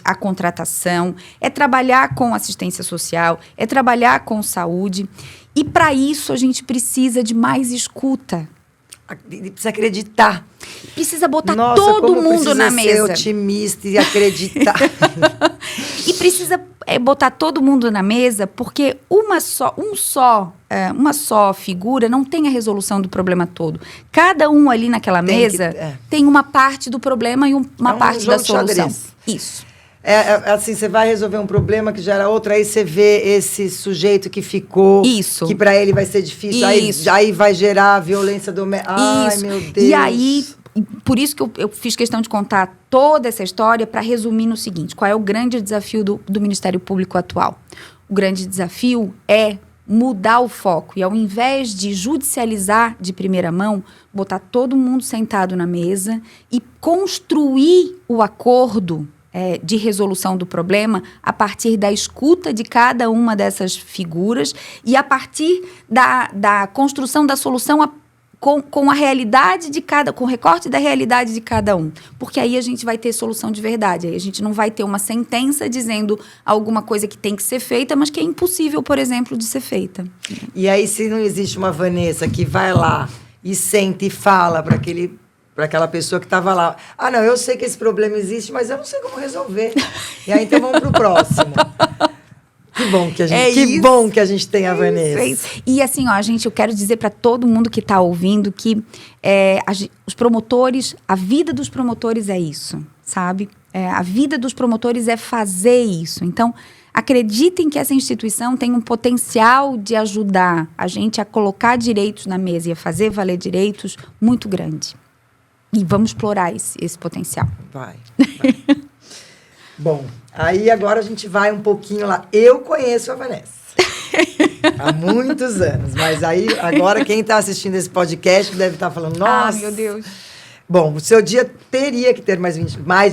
S2: a contratação, trabalhar com assistência social, trabalhar com saúde. E, para isso, a gente precisa de mais escuta.
S3: Precisa acreditar.
S2: Precisa botar todo mundo na mesa.
S3: Ser otimista e acreditar.
S2: E precisa botar todo mundo na mesa, porque uma só figura não tem a resolução do problema todo. Cada um ali naquela mesa tem uma parte do problema e uma parte da solução. Isso.
S3: Assim, você vai resolver um problema que gera outro, aí você vê esse sujeito que ficou, que para ele vai ser difícil, aí vai gerar violência doméstica. Ai, meu Deus.
S2: E aí, por isso que eu fiz questão de contar toda essa história para resumir no seguinte: qual é o grande desafio do Ministério Público atual? O grande desafio é mudar o foco e, ao invés de judicializar de primeira mão, botar todo mundo sentado na mesa e construir o acordo de resolução do problema a partir da escuta de cada uma dessas figuras e a partir da construção da solução com a realidade com o recorte da realidade de cada um. Porque aí a gente vai ter solução de verdade. Aí a gente não vai ter uma sentença dizendo alguma coisa que tem que ser feita, mas que é impossível, por exemplo, de ser feita.
S3: E aí, se não existe uma Vanessa que vai lá e senta e fala para aquela pessoa que estava lá: ah, não, eu sei que esse problema existe, mas eu não sei como resolver. E aí, então, vamos para o próximo. Que bom que a gente tem a Vanessa.
S2: Isso. E assim, eu quero dizer para todo mundo que está ouvindo que os promotores, a vida dos promotores é isso, sabe? A vida dos promotores é fazer isso. Então, acreditem que essa instituição tem um potencial de ajudar a gente a colocar direitos na mesa e a fazer valer direitos muito grande. E vamos explorar esse potencial.
S3: Vai. Bom, aí agora a gente vai um pouquinho lá. Eu conheço a Vanessa há muitos anos, mas aí agora quem está assistindo esse podcast deve estar falando: nossa,
S2: meu Deus.
S3: Bom, o seu dia teria que ter mais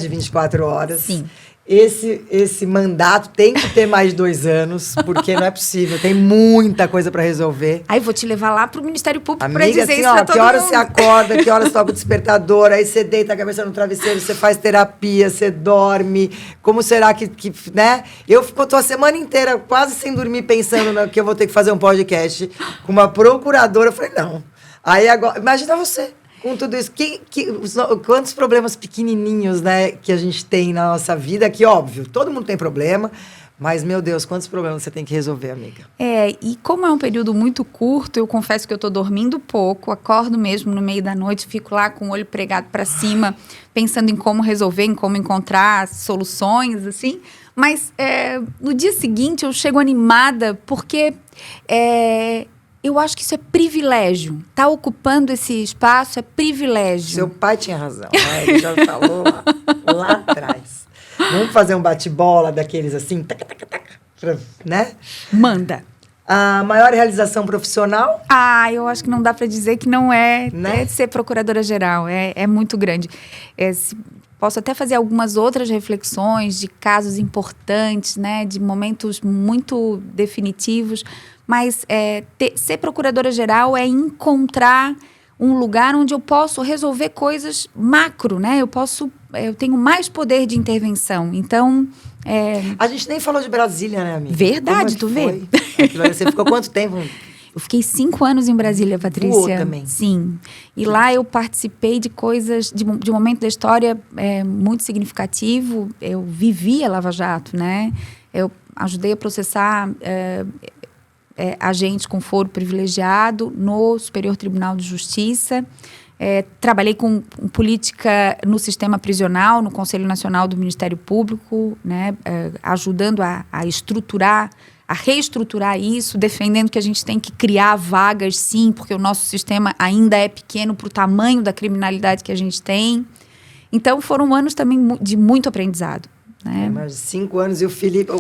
S3: de 24 horas.
S2: Sim.
S3: Esse mandato tem que ter mais de 2 anos, porque não é possível, tem muita coisa para resolver.
S2: Aí vou te levar lá pro Ministério Público para
S3: dizer
S2: assim, isso para todo
S3: mundo. Que horas
S2: mundo.
S3: você acorda, que horas toca o despertador, aí você deita a cabeça no travesseiro, você faz terapia, você dorme. Como será que né? Eu tô a semana inteira quase sem dormir pensando que eu vou ter que fazer um podcast com uma procuradora. Eu falei, não. Aí agora, imagina você. Com tudo isso, quantos problemas pequenininhos, né, que a gente tem na nossa vida, que, óbvio, todo mundo tem problema, Mas, meu Deus, quantos problemas você tem que resolver, amiga?
S2: E como é um período muito curto, eu confesso que eu tô dormindo pouco, acordo mesmo no meio da noite, fico lá com o olho pregado para cima, pensando em como resolver, em como encontrar soluções, assim. Mas no dia seguinte eu chego animada, porque eu acho que isso é privilégio. Tá ocupando esse espaço é privilégio.
S3: Seu pai tinha razão, né? Ele já falou lá atrás. Vamos fazer um bate-bola daqueles assim, tac, tac, tac, né?
S2: Manda.
S3: A maior realização profissional?
S2: Eu acho que não dá para dizer que não é,
S3: né?
S2: É ser procuradora-geral. É muito grande. Posso até fazer algumas outras reflexões de casos importantes, né? De momentos muito definitivos. Mas ser procuradora-geral é encontrar um lugar onde eu posso resolver coisas macro, né? Eu tenho mais poder de intervenção. Então,
S3: A gente nem falou de Brasília, né, amiga?
S2: Verdade,
S3: Como
S2: tu
S3: é que foi? Aquilo ali, você ficou quanto tempo?
S2: Eu fiquei 5 anos em Brasília, Patrícia.
S3: Voou também.
S2: Sim. E lá eu participei de coisas, de um momento da história muito significativo. Eu vivi a Lava Jato, né? Eu ajudei a processar agentes com foro privilegiado no Superior Tribunal de Justiça. Trabalhei com política no sistema prisional, no Conselho Nacional do Ministério Público, né? Ajudando a estruturar, a reestruturar isso, defendendo que a gente tem que criar vagas, sim, porque o nosso sistema ainda é pequeno para o tamanho da criminalidade que a gente tem. Então, foram anos também de muito aprendizado. Né?
S3: Mais de 5 anos e o Felipe,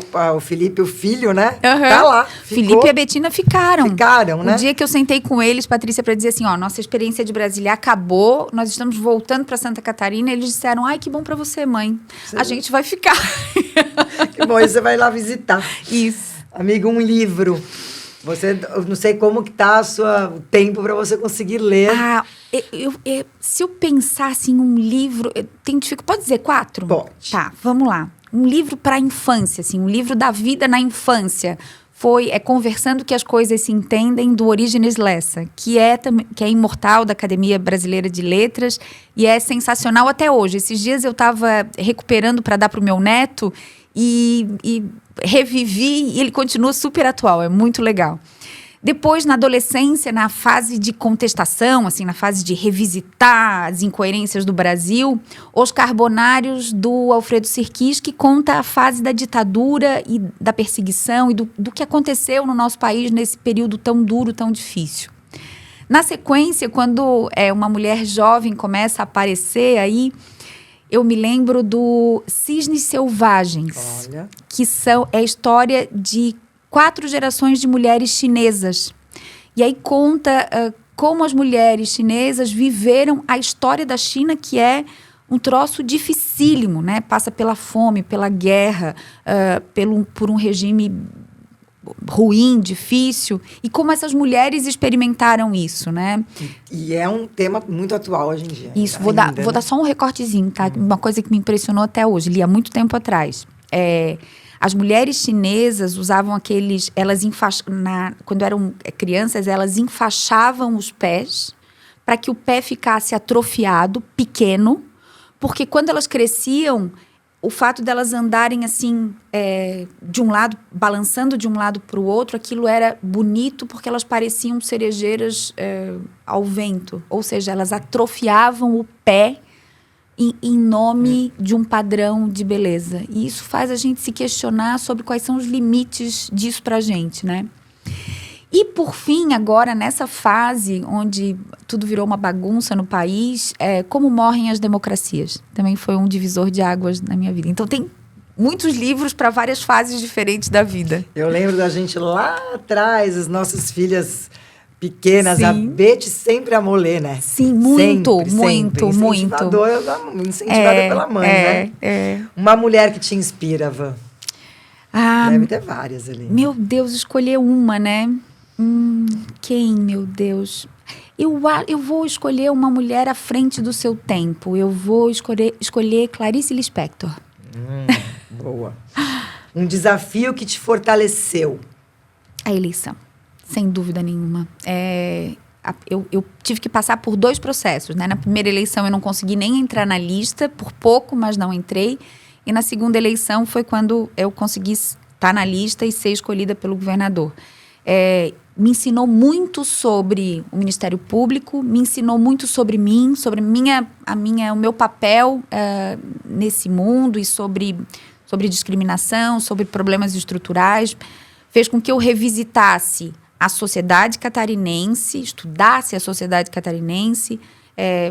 S3: o filho, né?
S2: Uhum.
S3: Tá lá.
S2: Felipe e a Betina ficaram.
S3: Ficaram, né?
S2: O dia que eu sentei com eles, Patrícia, para dizer assim, nossa experiência de Brasília acabou, nós estamos voltando para Santa Catarina, eles disseram, que bom para você, mãe. A gente vai ficar.
S3: Que bom, e você vai lá visitar.
S2: Isso.
S3: Amigo, um livro. Eu não sei como que tá o tempo para você conseguir ler.
S2: Se eu pensasse em um livro, pode dizer 4?
S3: Pode.
S2: Tá, vamos lá. Um livro para a infância, assim, um livro da vida na infância. Conversando que as coisas se entendem, do Orígenes Lessa, que é imortal da Academia Brasileira de Letras e é sensacional até hoje. Esses dias eu estava recuperando para dar para o meu neto e revivi e ele continua super atual, é muito legal. Depois, na adolescência, na fase de contestação, assim, na fase de revisitar as incoerências do Brasil, Os Carbonários, do Alfredo Sirkis, que conta a fase da ditadura e da perseguição e do que aconteceu no nosso país nesse período tão duro, tão difícil. Na sequência, quando uma mulher jovem começa a aparecer aí, eu me lembro do Cisnes Selvagens,
S3: Olha.
S2: que é a história de 4 gerações de mulheres chinesas. E aí conta como as mulheres chinesas viveram a história da China, que é um troço dificílimo, né? Passa pela fome, pela guerra, por um regime ruim, difícil, e como essas mulheres experimentaram isso, né?
S3: E é um tema muito atual hoje em dia.
S2: Isso, vou dar só um recortezinho, tá? Uma coisa que me impressionou até hoje, li há muito tempo atrás. As mulheres chinesas usavam quando eram crianças, elas enfaixavam os pés para que o pé ficasse atrofiado, pequeno, porque quando elas cresciam, o fato delas andarem assim, de um lado, balançando de um lado para o outro, aquilo era bonito porque elas pareciam cerejeiras ao vento. Ou seja, elas atrofiavam o pé em nome de um padrão de beleza. E isso faz a gente se questionar sobre quais são os limites disso para a gente, né? E, por fim, agora, nessa fase onde tudo virou uma bagunça no país, como morrem as democracias. Também foi um divisor de águas na minha vida. Então, tem muitos livros para várias fases diferentes da vida.
S3: Eu lembro da gente lá atrás, as nossas filhas pequenas,
S2: Sim.
S3: A Beth sempre amou ler, né?
S2: Sim, muito,
S3: sempre,
S2: muito,
S3: sempre.
S2: muito.
S3: Incentivada pela mãe, né? Uma mulher que te inspira, Van. Deve ter várias ali.
S2: Meu Deus, escolher uma, né? Quem, meu Deus? Eu vou escolher uma mulher à frente do seu tempo. Eu vou escolher Clarice Lispector.
S3: Boa. Um desafio que te fortaleceu.
S2: A eleição, sem dúvida nenhuma. Eu tive que passar por 2 processos, né? Na primeira eleição eu não consegui nem entrar na lista, por pouco, mas não entrei. E na segunda eleição foi quando eu consegui estar na lista e ser escolhida pelo governador. Me ensinou muito sobre o Ministério Público, me ensinou muito sobre mim, sobre o meu papel nesse mundo e sobre discriminação, sobre problemas estruturais. Fez com que eu revisitasse a sociedade catarinense, estudasse a sociedade catarinense,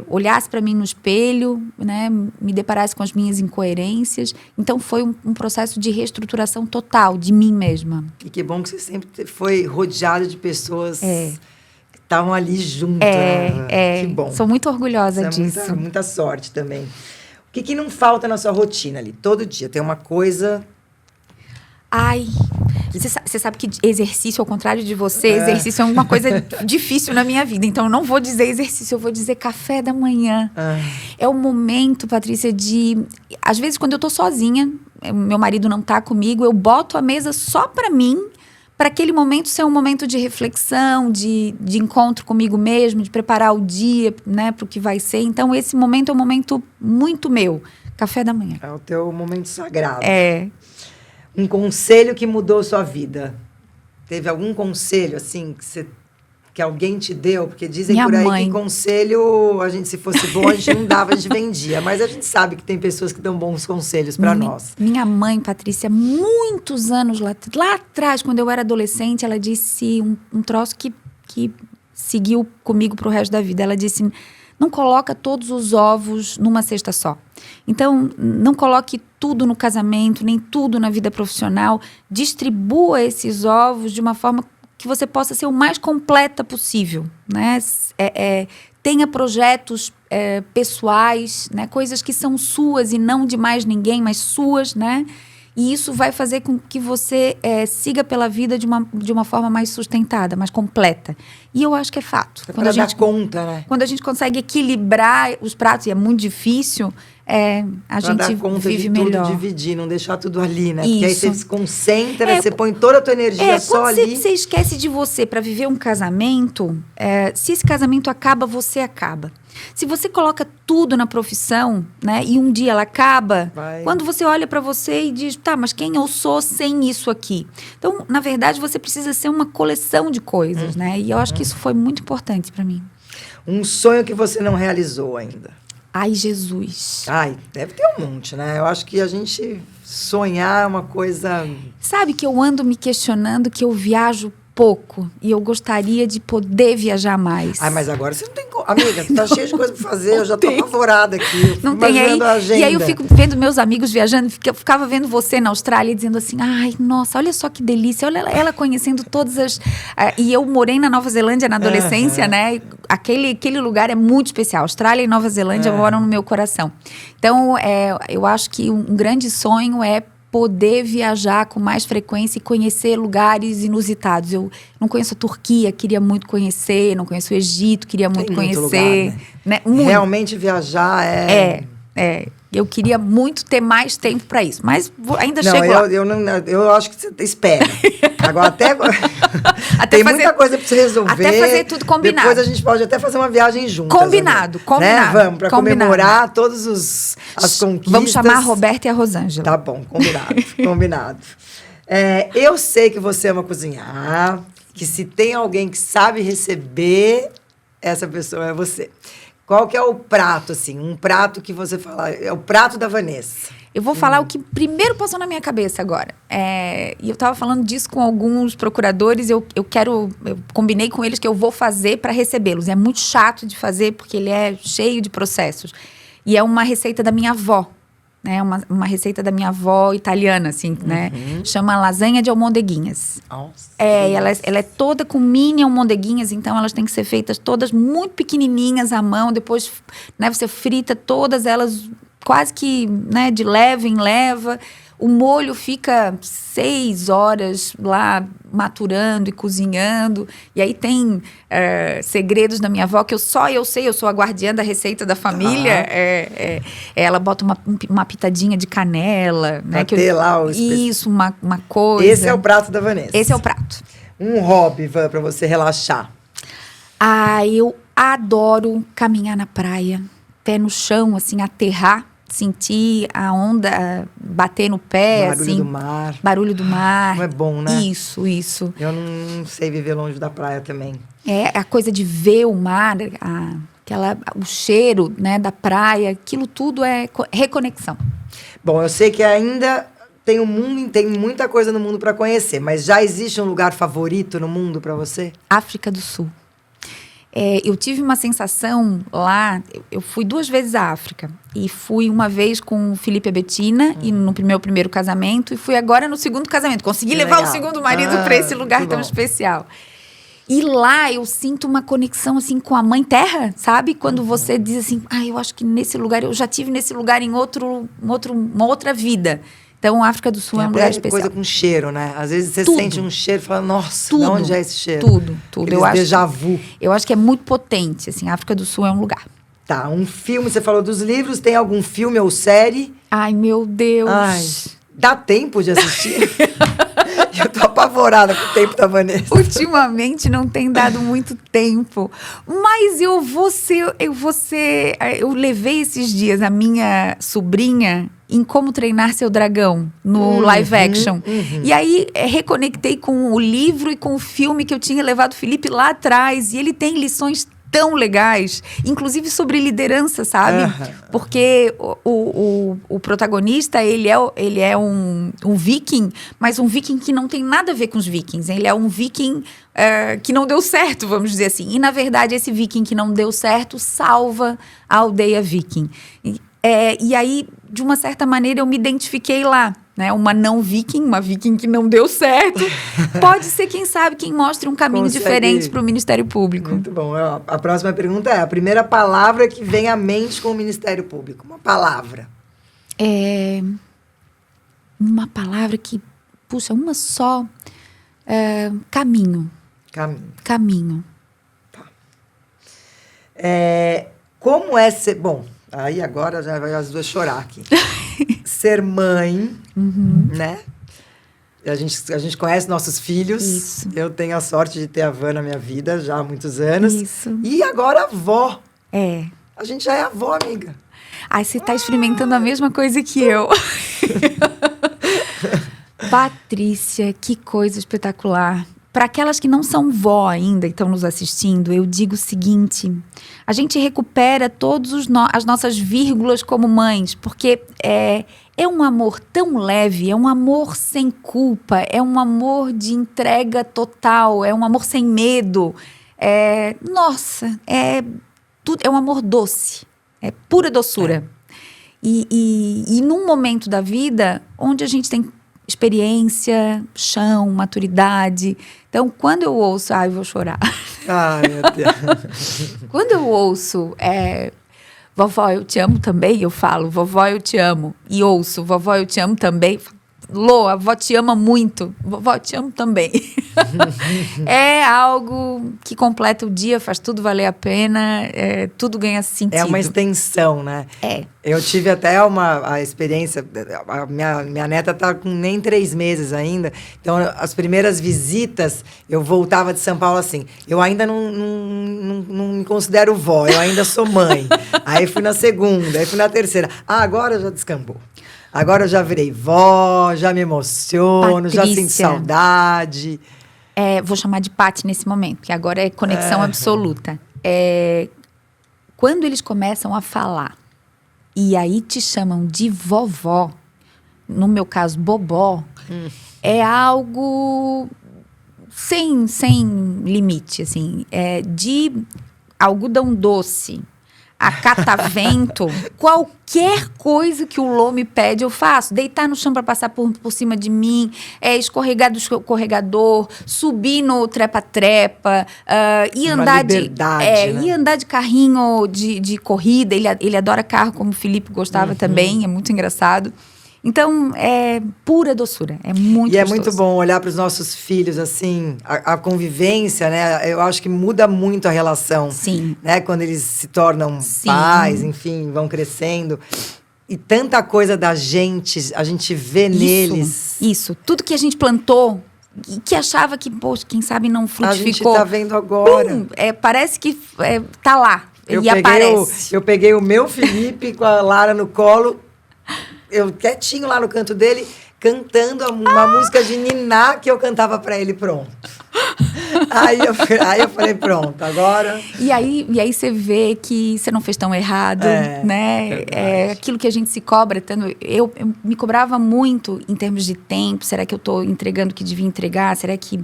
S2: olhasse para mim no espelho, né, me deparasse com as minhas incoerências. Então, foi um processo de reestruturação total de mim mesma.
S3: E que bom que você sempre foi rodeada de pessoas que estavam ali junto. Que bom.
S2: Sou muito orgulhosa disso.
S3: Muita sorte também. O que não falta na sua rotina ali? Todo dia tem uma coisa...
S2: Você sabe que exercício, ao contrário de você, exercício é uma coisa difícil na minha vida. Então, eu não vou dizer exercício, eu vou dizer café da manhã. É o momento, Patrícia, de... Às vezes, quando eu tô sozinha, meu marido não tá comigo, eu boto a mesa só para mim, para aquele momento ser um momento de reflexão, de encontro comigo mesmo, de preparar o dia, né, para o que vai ser. Então, esse momento é um momento muito meu. Café da manhã.
S3: É o teu momento sagrado.
S1: Um conselho que mudou sua vida. Teve algum conselho, assim, que alguém te deu? Porque dizem
S2: Minha
S1: por aí
S2: mãe.
S1: que conselho, se fosse bom, a gente não dava, a gente vendia. Mas a gente sabe que tem pessoas que dão bons conselhos para nós.
S2: Minha mãe, Patrícia, muitos anos lá atrás, quando eu era adolescente, ela disse um troço que seguiu comigo pro resto da vida. Ela disse: não coloca todos os ovos numa cesta só. Então, não coloque tudo no casamento, nem tudo na vida profissional. Distribua esses ovos de uma forma que você possa ser o mais completa possível, né? Tenha projetos pessoais, né? Coisas que são suas e não de mais ninguém, mas suas, né? E isso vai fazer com que você siga pela vida de uma forma mais sustentada, mais completa. E eu acho que é fato.
S1: Quando a gente dar conta, né?
S2: Quando a gente consegue equilibrar os pratos, e é muito difícil, a gente
S1: dar conta
S2: vive
S1: de
S2: melhor.
S1: tudo, dividir, não deixar tudo ali, né? Porque aí
S2: Isso.
S1: você se concentra, você põe toda a tua energia só
S2: quando
S1: ali.
S2: você esquece de você para viver um casamento, se esse casamento acaba, você acaba. Se você coloca tudo na profissão, né, e um dia ela acaba, quando você olha para você e diz, tá, mas quem eu sou sem isso aqui? Então, na verdade, você precisa ser uma coleção de coisas, né? E eu acho que isso foi muito importante para mim.
S1: Um sonho que você não realizou ainda?
S2: Ai, Jesus.
S1: Ai, deve ter um monte, né? Eu acho que a gente sonhar é uma coisa...
S2: Sabe que eu ando me questionando que eu viajo pouco e eu gostaria de poder viajar mais.
S1: Ai, mas agora você não tem... Amiga, tu tá cheia de coisa pra fazer, eu já tô apavorada aqui.
S2: Não tem aí.
S1: A agenda.
S2: E aí eu fico vendo meus amigos viajando, eu ficava vendo você na Austrália dizendo assim, ai, nossa, olha só que delícia, olha ela conhecendo todas as... e eu morei na Nova Zelândia na adolescência, né? Aquele lugar é muito especial. Austrália e Nova Zelândia moram no meu coração. Então, eu acho que um grande sonho é poder viajar com mais frequência e conhecer lugares inusitados. Eu não conheço a Turquia, queria muito conhecer, não conheço o Egito, queria muito conhecer.
S1: Lugar, né?
S2: Muito.
S1: Realmente viajar
S2: Eu queria muito ter mais tempo para isso, mas chego lá.
S1: Eu acho que você espera. Agora até tem muita coisa para você resolver.
S2: Até fazer tudo combinado.
S1: Depois a gente pode até fazer uma viagem juntas.
S2: Combinado.
S1: Né? Vamos, para comemorar todas as conquistas.
S2: Vamos chamar a Roberta e a Rosângela.
S1: Tá bom, combinado. Eu sei que você ama cozinhar, que se tem alguém que sabe receber, essa pessoa é você. Qual que é o prato, assim? Um prato que você fala... É o prato da Vanessa.
S2: Eu vou falar o que primeiro passou na minha cabeça agora. E eu estava falando disso com alguns procuradores. Eu combinei com eles que eu vou fazer para recebê-los. É muito chato de fazer, porque ele é cheio de processos. E é uma receita da minha avó. Né? Uma receita da minha avó italiana, assim, né? Chama lasanha de almondeguinhas.
S1: Nossa.
S2: E ela é toda com mini almondeguinhas, então elas têm que ser feitas todas muito pequenininhas à mão. Depois, né, você frita todas elas quase que, né, de leva em leva. O molho fica 6 horas lá maturando e cozinhando. E aí tem segredos da minha avó que eu sei, eu sou a guardiã da receita da família. Ela bota uma pitadinha de canela. Né,
S1: ter lá o
S2: isso, uma coisa.
S1: Esse é o prato da Vanessa.
S2: Esse é o prato.
S1: Um hobby, Van, pra você relaxar.
S2: Eu adoro caminhar na praia. Pé no chão, assim, aterrar. sentir a onda bater no pé,
S3: Barulho
S2: assim.
S3: do mar.
S2: Barulho do mar.
S3: Não é bom, né?
S2: Isso.
S3: Eu não sei viver longe da praia também.
S2: É a coisa de ver o mar, o cheiro, né, da praia, aquilo tudo é reconexão.
S3: Bom, eu sei que ainda tem muita coisa no mundo para conhecer, mas já existe um lugar favorito no mundo para você?
S2: África do Sul. Eu tive uma sensação lá, eu fui 2 vezes à África. E fui uma vez com o Felipe e a Bettina, e no meu primeiro casamento, e fui agora no segundo casamento. Consegui levar o segundo marido para esse lugar tão especial. E lá eu sinto uma conexão, assim, com a Mãe Terra, sabe? Quando você diz assim, eu acho que nesse lugar, eu já tive nesse lugar em uma outra vida. Então, a África do Sul é um lugar especial.
S3: Coisa com cheiro, né? Às vezes você sente um cheiro e fala, nossa, de onde é esse cheiro?
S2: Tudo.
S3: Eu acho déjà vu.
S2: Eu acho que é muito potente, assim, a África do Sul é um lugar.
S3: Tá, um filme, você falou dos livros, tem algum filme ou série?
S2: Ai, meu Deus.
S3: Dá tempo de assistir? Eu tô apavorada com o tempo da Vanessa.
S2: Ultimamente não tem dado muito tempo. Mas eu levei esses dias a minha sobrinha em Como Treinar Seu Dragão, no live action. E aí, reconectei com o livro e com o filme que eu tinha levado o Felipe lá atrás. E ele tem lições tão legais, inclusive sobre liderança, sabe? Porque o protagonista, ele é um viking, mas um viking que não tem nada a ver com os vikings. Ele é um viking que não deu certo, vamos dizer assim. E, na verdade, esse viking que não deu certo salva a aldeia viking. E aí, de uma certa maneira, eu me identifiquei lá. Né? Uma viking que não deu certo. Pode ser, quem sabe, quem mostre um caminho diferente para o Ministério Público.
S3: Muito bom. A próxima pergunta é a primeira palavra que vem à mente com o Ministério Público. Uma palavra.
S2: Uma palavra que... Puxa, uma só. Caminho. Caminho.
S3: Tá. Como é ser... Bom, aí agora já vai as duas chorar aqui. Ser mãe, né? A gente conhece nossos filhos.
S2: Isso.
S3: Eu tenho a sorte de ter a Van na minha vida já há muitos anos.
S2: Isso.
S3: E agora avó.
S2: É.
S3: A gente já é avó, amiga.
S2: Ai, você tá experimentando a mesma coisa que eu. Patrícia, que coisa espetacular. Para aquelas que não são vó ainda e estão nos assistindo, eu digo o seguinte: a gente recupera todas as nossas vírgulas como mães, porque é um amor tão leve, é um amor sem culpa, é um amor de entrega total, é um amor sem medo. É um amor doce, é pura doçura. E num momento da vida onde a gente tem experiência, chão, maturidade. Então, quando eu ouço... Ai, eu vou chorar.
S3: Ai, meu Deus.
S2: Quando eu ouço... vovó, eu te amo também, eu falo, vovó, eu te amo. E ouço, vovó, eu te amo também. Lô, a vó te ama muito. Vovó, eu te amo também. É algo que completa o dia, faz tudo valer a pena, tudo ganha sentido.
S3: É uma extensão, né? Eu tive até a experiência, a minha neta tá com nem 3 meses ainda, então as primeiras visitas, eu voltava de São Paulo assim, eu ainda não me considero vó, eu ainda sou mãe. Aí fui na segunda, aí fui na terceira. Agora já descambou. Agora eu já virei vó, já me emociono,
S2: Patrícia.
S3: Já sinto saudade.
S2: Vou chamar de Paty nesse momento, porque agora é conexão absoluta. Quando eles começam a falar, e aí te chamam de vovó, no meu caso, bobó, é algo sem limite, assim. De algodão doce a catavento, qualquer coisa que o Lô me pede, eu faço. Deitar no chão para passar por cima de mim, escorregar do escorregador, subir no trepa-trepa, e andar
S3: né?
S2: E andar de carrinho de corrida. Ele adora carro, como o Felipe gostava também, é muito engraçado. Então, é pura doçura, é muito gostoso.
S3: E é muito bom olhar para os nossos filhos, assim, a convivência, né? Eu acho que muda muito a relação.
S2: Sim.
S3: Né? Quando eles se tornam pais, enfim, vão crescendo. E tanta coisa da gente, a gente vê neles.
S2: Isso, tudo que a gente plantou, e que achava que, poxa, quem sabe não frutificou.
S3: A gente tá vendo agora.
S2: Parece que tá lá, E aparece.
S3: Eu peguei o meu Felipe com a Lara no colo, eu quietinho lá no canto dele, cantando uma música de Niná que eu cantava pra ele, pronto. Aí eu falei, pronto, agora...
S2: E aí você vê que você não fez tão errado, né? É aquilo que a gente se cobra tanto. Eu me cobrava muito em termos de tempo. Será que eu estou entregando o que devia entregar? Será que...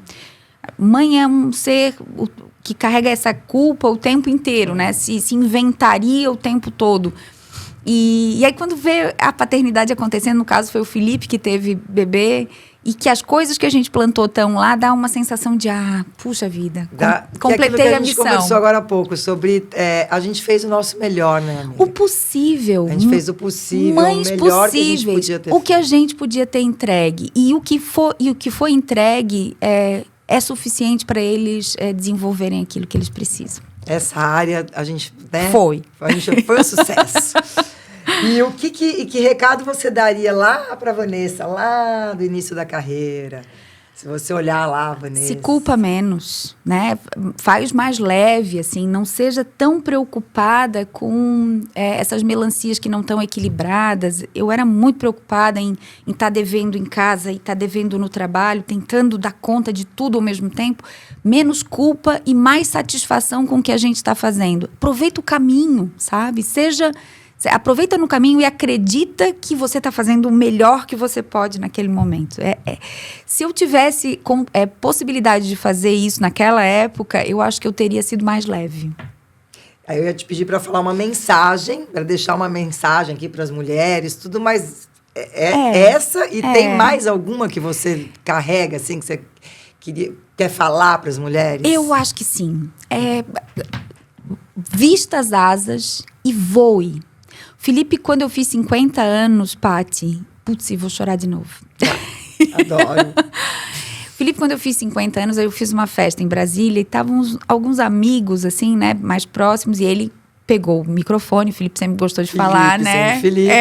S2: Mãe é um ser que carrega essa culpa o tempo inteiro, né? Se inventaria o tempo todo. E aí, quando vê a paternidade acontecendo, no caso foi o Felipe que teve bebê, e que as coisas que a gente plantou estão lá, dá uma sensação de, puxa vida, completei a missão. A gente
S3: conversou agora há pouco sobre, a gente fez o nosso melhor, né, amiga?
S2: O possível.
S3: A gente fez o possível,
S2: Mães
S3: o melhor
S2: possíveis,
S3: que a gente podia ter
S2: o que a gente podia ter entregue. E o que foi entregue é suficiente para eles desenvolverem aquilo que eles precisam.
S3: Essa área, a gente, né?
S2: Foi
S3: um sucesso. E que recado você daria lá para Vanessa, lá do início da carreira? Se você olhar lá, Vanessa...
S2: Se culpa menos, né? Faz mais leve, assim. Não seja tão preocupada com essas melancias que não estão equilibradas. Eu era muito preocupada em estar devendo em casa e estar devendo no trabalho, tentando dar conta de tudo ao mesmo tempo. Menos culpa e mais satisfação com o que a gente está fazendo. Aproveita o caminho, sabe? Aproveita no caminho e acredita que você está fazendo o melhor que você pode naquele momento. Se eu tivesse possibilidade de fazer isso naquela época, eu acho que eu teria sido mais leve.
S3: Aí eu ia te pedir para falar uma mensagem, para deixar uma mensagem aqui para as mulheres, tudo, mas essa e tem mais alguma que você carrega, assim, que você quer falar para as mulheres?
S2: Eu acho que sim. Vista as asas e voe. Felipe, quando eu fiz 50 anos, Paty... Putz, vou chorar de novo.
S3: Adoro.
S2: Felipe, quando eu fiz 50 anos, eu fiz uma festa em Brasília e estavam alguns amigos, assim, né, mais próximos, e ele pegou o microfone, o Felipe sempre gostou de falar, né?
S3: Felipe.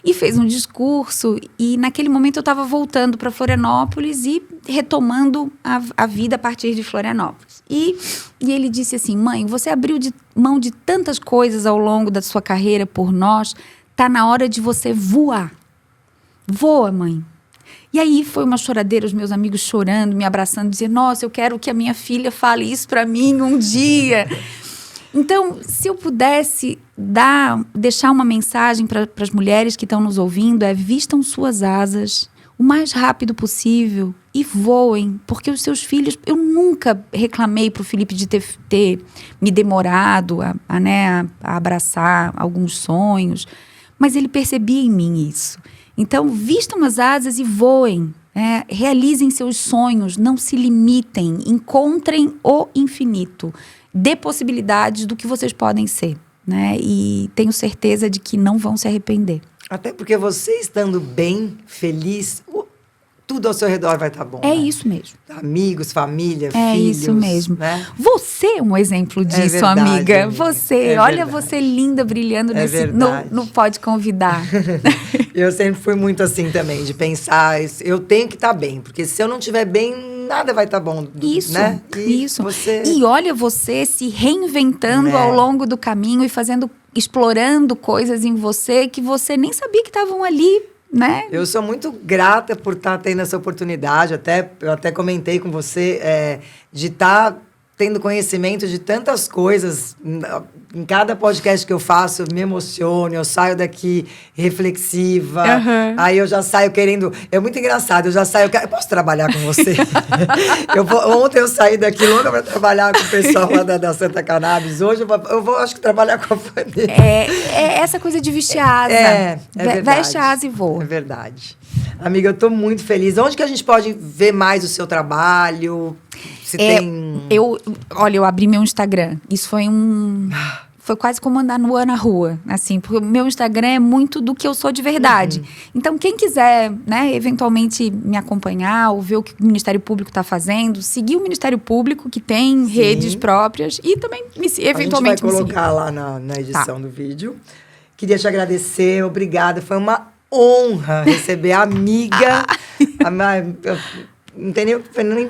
S2: E fez um discurso, e naquele momento eu estava voltando para Florianópolis e retomando a vida a partir de Florianópolis. E ele disse assim, mãe, você abriu mão de tantas coisas ao longo da sua carreira por nós, tá na hora de você voar. Voa, mãe. E aí foi uma choradeira, os meus amigos chorando, me abraçando, dizendo, nossa, eu quero que a minha filha fale isso para mim um dia. Então, se eu pudesse deixar uma mensagem para as mulheres que estão nos ouvindo, vistam suas asas o mais rápido possível e voem, porque os seus filhos... Eu nunca reclamei para o Felipe de ter me demorado a abraçar alguns sonhos, mas ele percebia em mim isso. Então, vistam as asas e voem. Realizem seus sonhos, não se limitem, encontrem o infinito. Dê possibilidades do que vocês podem ser, né? E tenho certeza de que não vão se arrepender.
S3: Até porque você estando bem, feliz, tudo ao seu redor vai estar bom.
S2: É, né? Isso mesmo.
S3: Amigos, família, filhos.
S2: É isso mesmo.
S3: Né?
S2: Você é um exemplo disso,
S3: verdade,
S2: amiga.
S3: amiga.
S2: Você, olha você linda, brilhando no Pode Convidar.
S3: Eu sempre fui muito assim também, de pensar, eu tenho que estar bem, porque se eu não estiver bem, nada vai estar bom.
S2: Isso,
S3: né?
S2: isso. E olha você se reinventando ao longo do caminho e explorando coisas em você que você nem sabia que estavam ali, né?
S3: Eu sou muito grata por estar tendo essa oportunidade, eu até comentei com você, de estar tendo conhecimento de tantas coisas. Em cada podcast que eu faço, eu me emociono, eu saio daqui reflexiva, aí eu já saio querendo... É muito engraçado, eu já saio... Eu posso trabalhar com você? Ontem eu saí daqui louca para trabalhar com o pessoal lá da Santa Cannabis, hoje eu vou acho que trabalhar com a Vanessa.
S2: É essa coisa de vestir a asa.
S3: É verdade.
S2: Veste a asa e voa.
S3: É verdade. Amiga, eu tô muito feliz. Onde que a gente pode ver mais o seu trabalho? Se tem...
S2: Olha, eu abri meu Instagram. Isso foi quase como andar nua na rua, assim, porque o meu Instagram é muito do que eu sou de verdade. Então, quem quiser, né, eventualmente me acompanhar ou ver o que o Ministério Público está fazendo, seguir o Ministério Público, que tem redes próprias, e também eventualmente
S3: a gente vai colocar lá na edição do vídeo. Queria te agradecer, obrigada. Foi uma honra receber a amiga. não tem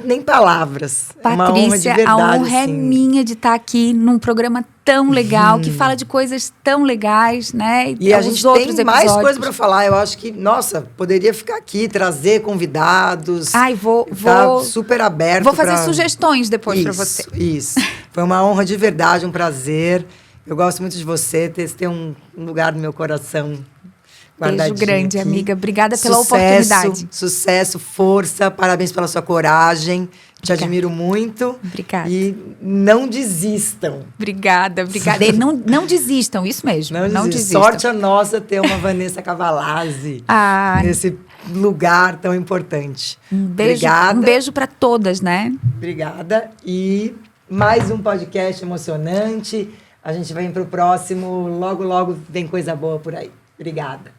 S3: nem palavras. É uma honra de
S2: Patrícia,
S3: verdade,
S2: a honra é
S3: assim.
S2: minha de estar aqui num programa tão legal, que fala de coisas tão legais, né?
S3: E a
S2: os
S3: gente
S2: outros
S3: tem mais
S2: episódios.
S3: coisa para falar. Eu acho que, nossa, poderia ficar aqui, trazer convidados.
S2: Ai, vou
S3: super aberto.
S2: Vou fazer sugestões depois para você.
S3: Isso. Foi uma honra de verdade, um prazer. Eu gosto muito de você, ter um lugar no meu coração.
S2: Beijo grande,
S3: aqui.
S2: amiga. Obrigada pela oportunidade.
S3: Sucesso, força, parabéns pela sua coragem. Te admiro muito.
S2: Obrigada.
S3: E não desistam.
S2: Obrigada. E não desistam, isso mesmo. Não desistam.
S3: Sorte a nossa ter uma Vanessa Cavalazzi nesse lugar tão importante. Obrigada.
S2: Um beijo para todas, né?
S3: Obrigada. E mais um podcast emocionante. A gente vai para o próximo. Logo, logo vem coisa boa por aí. Obrigada.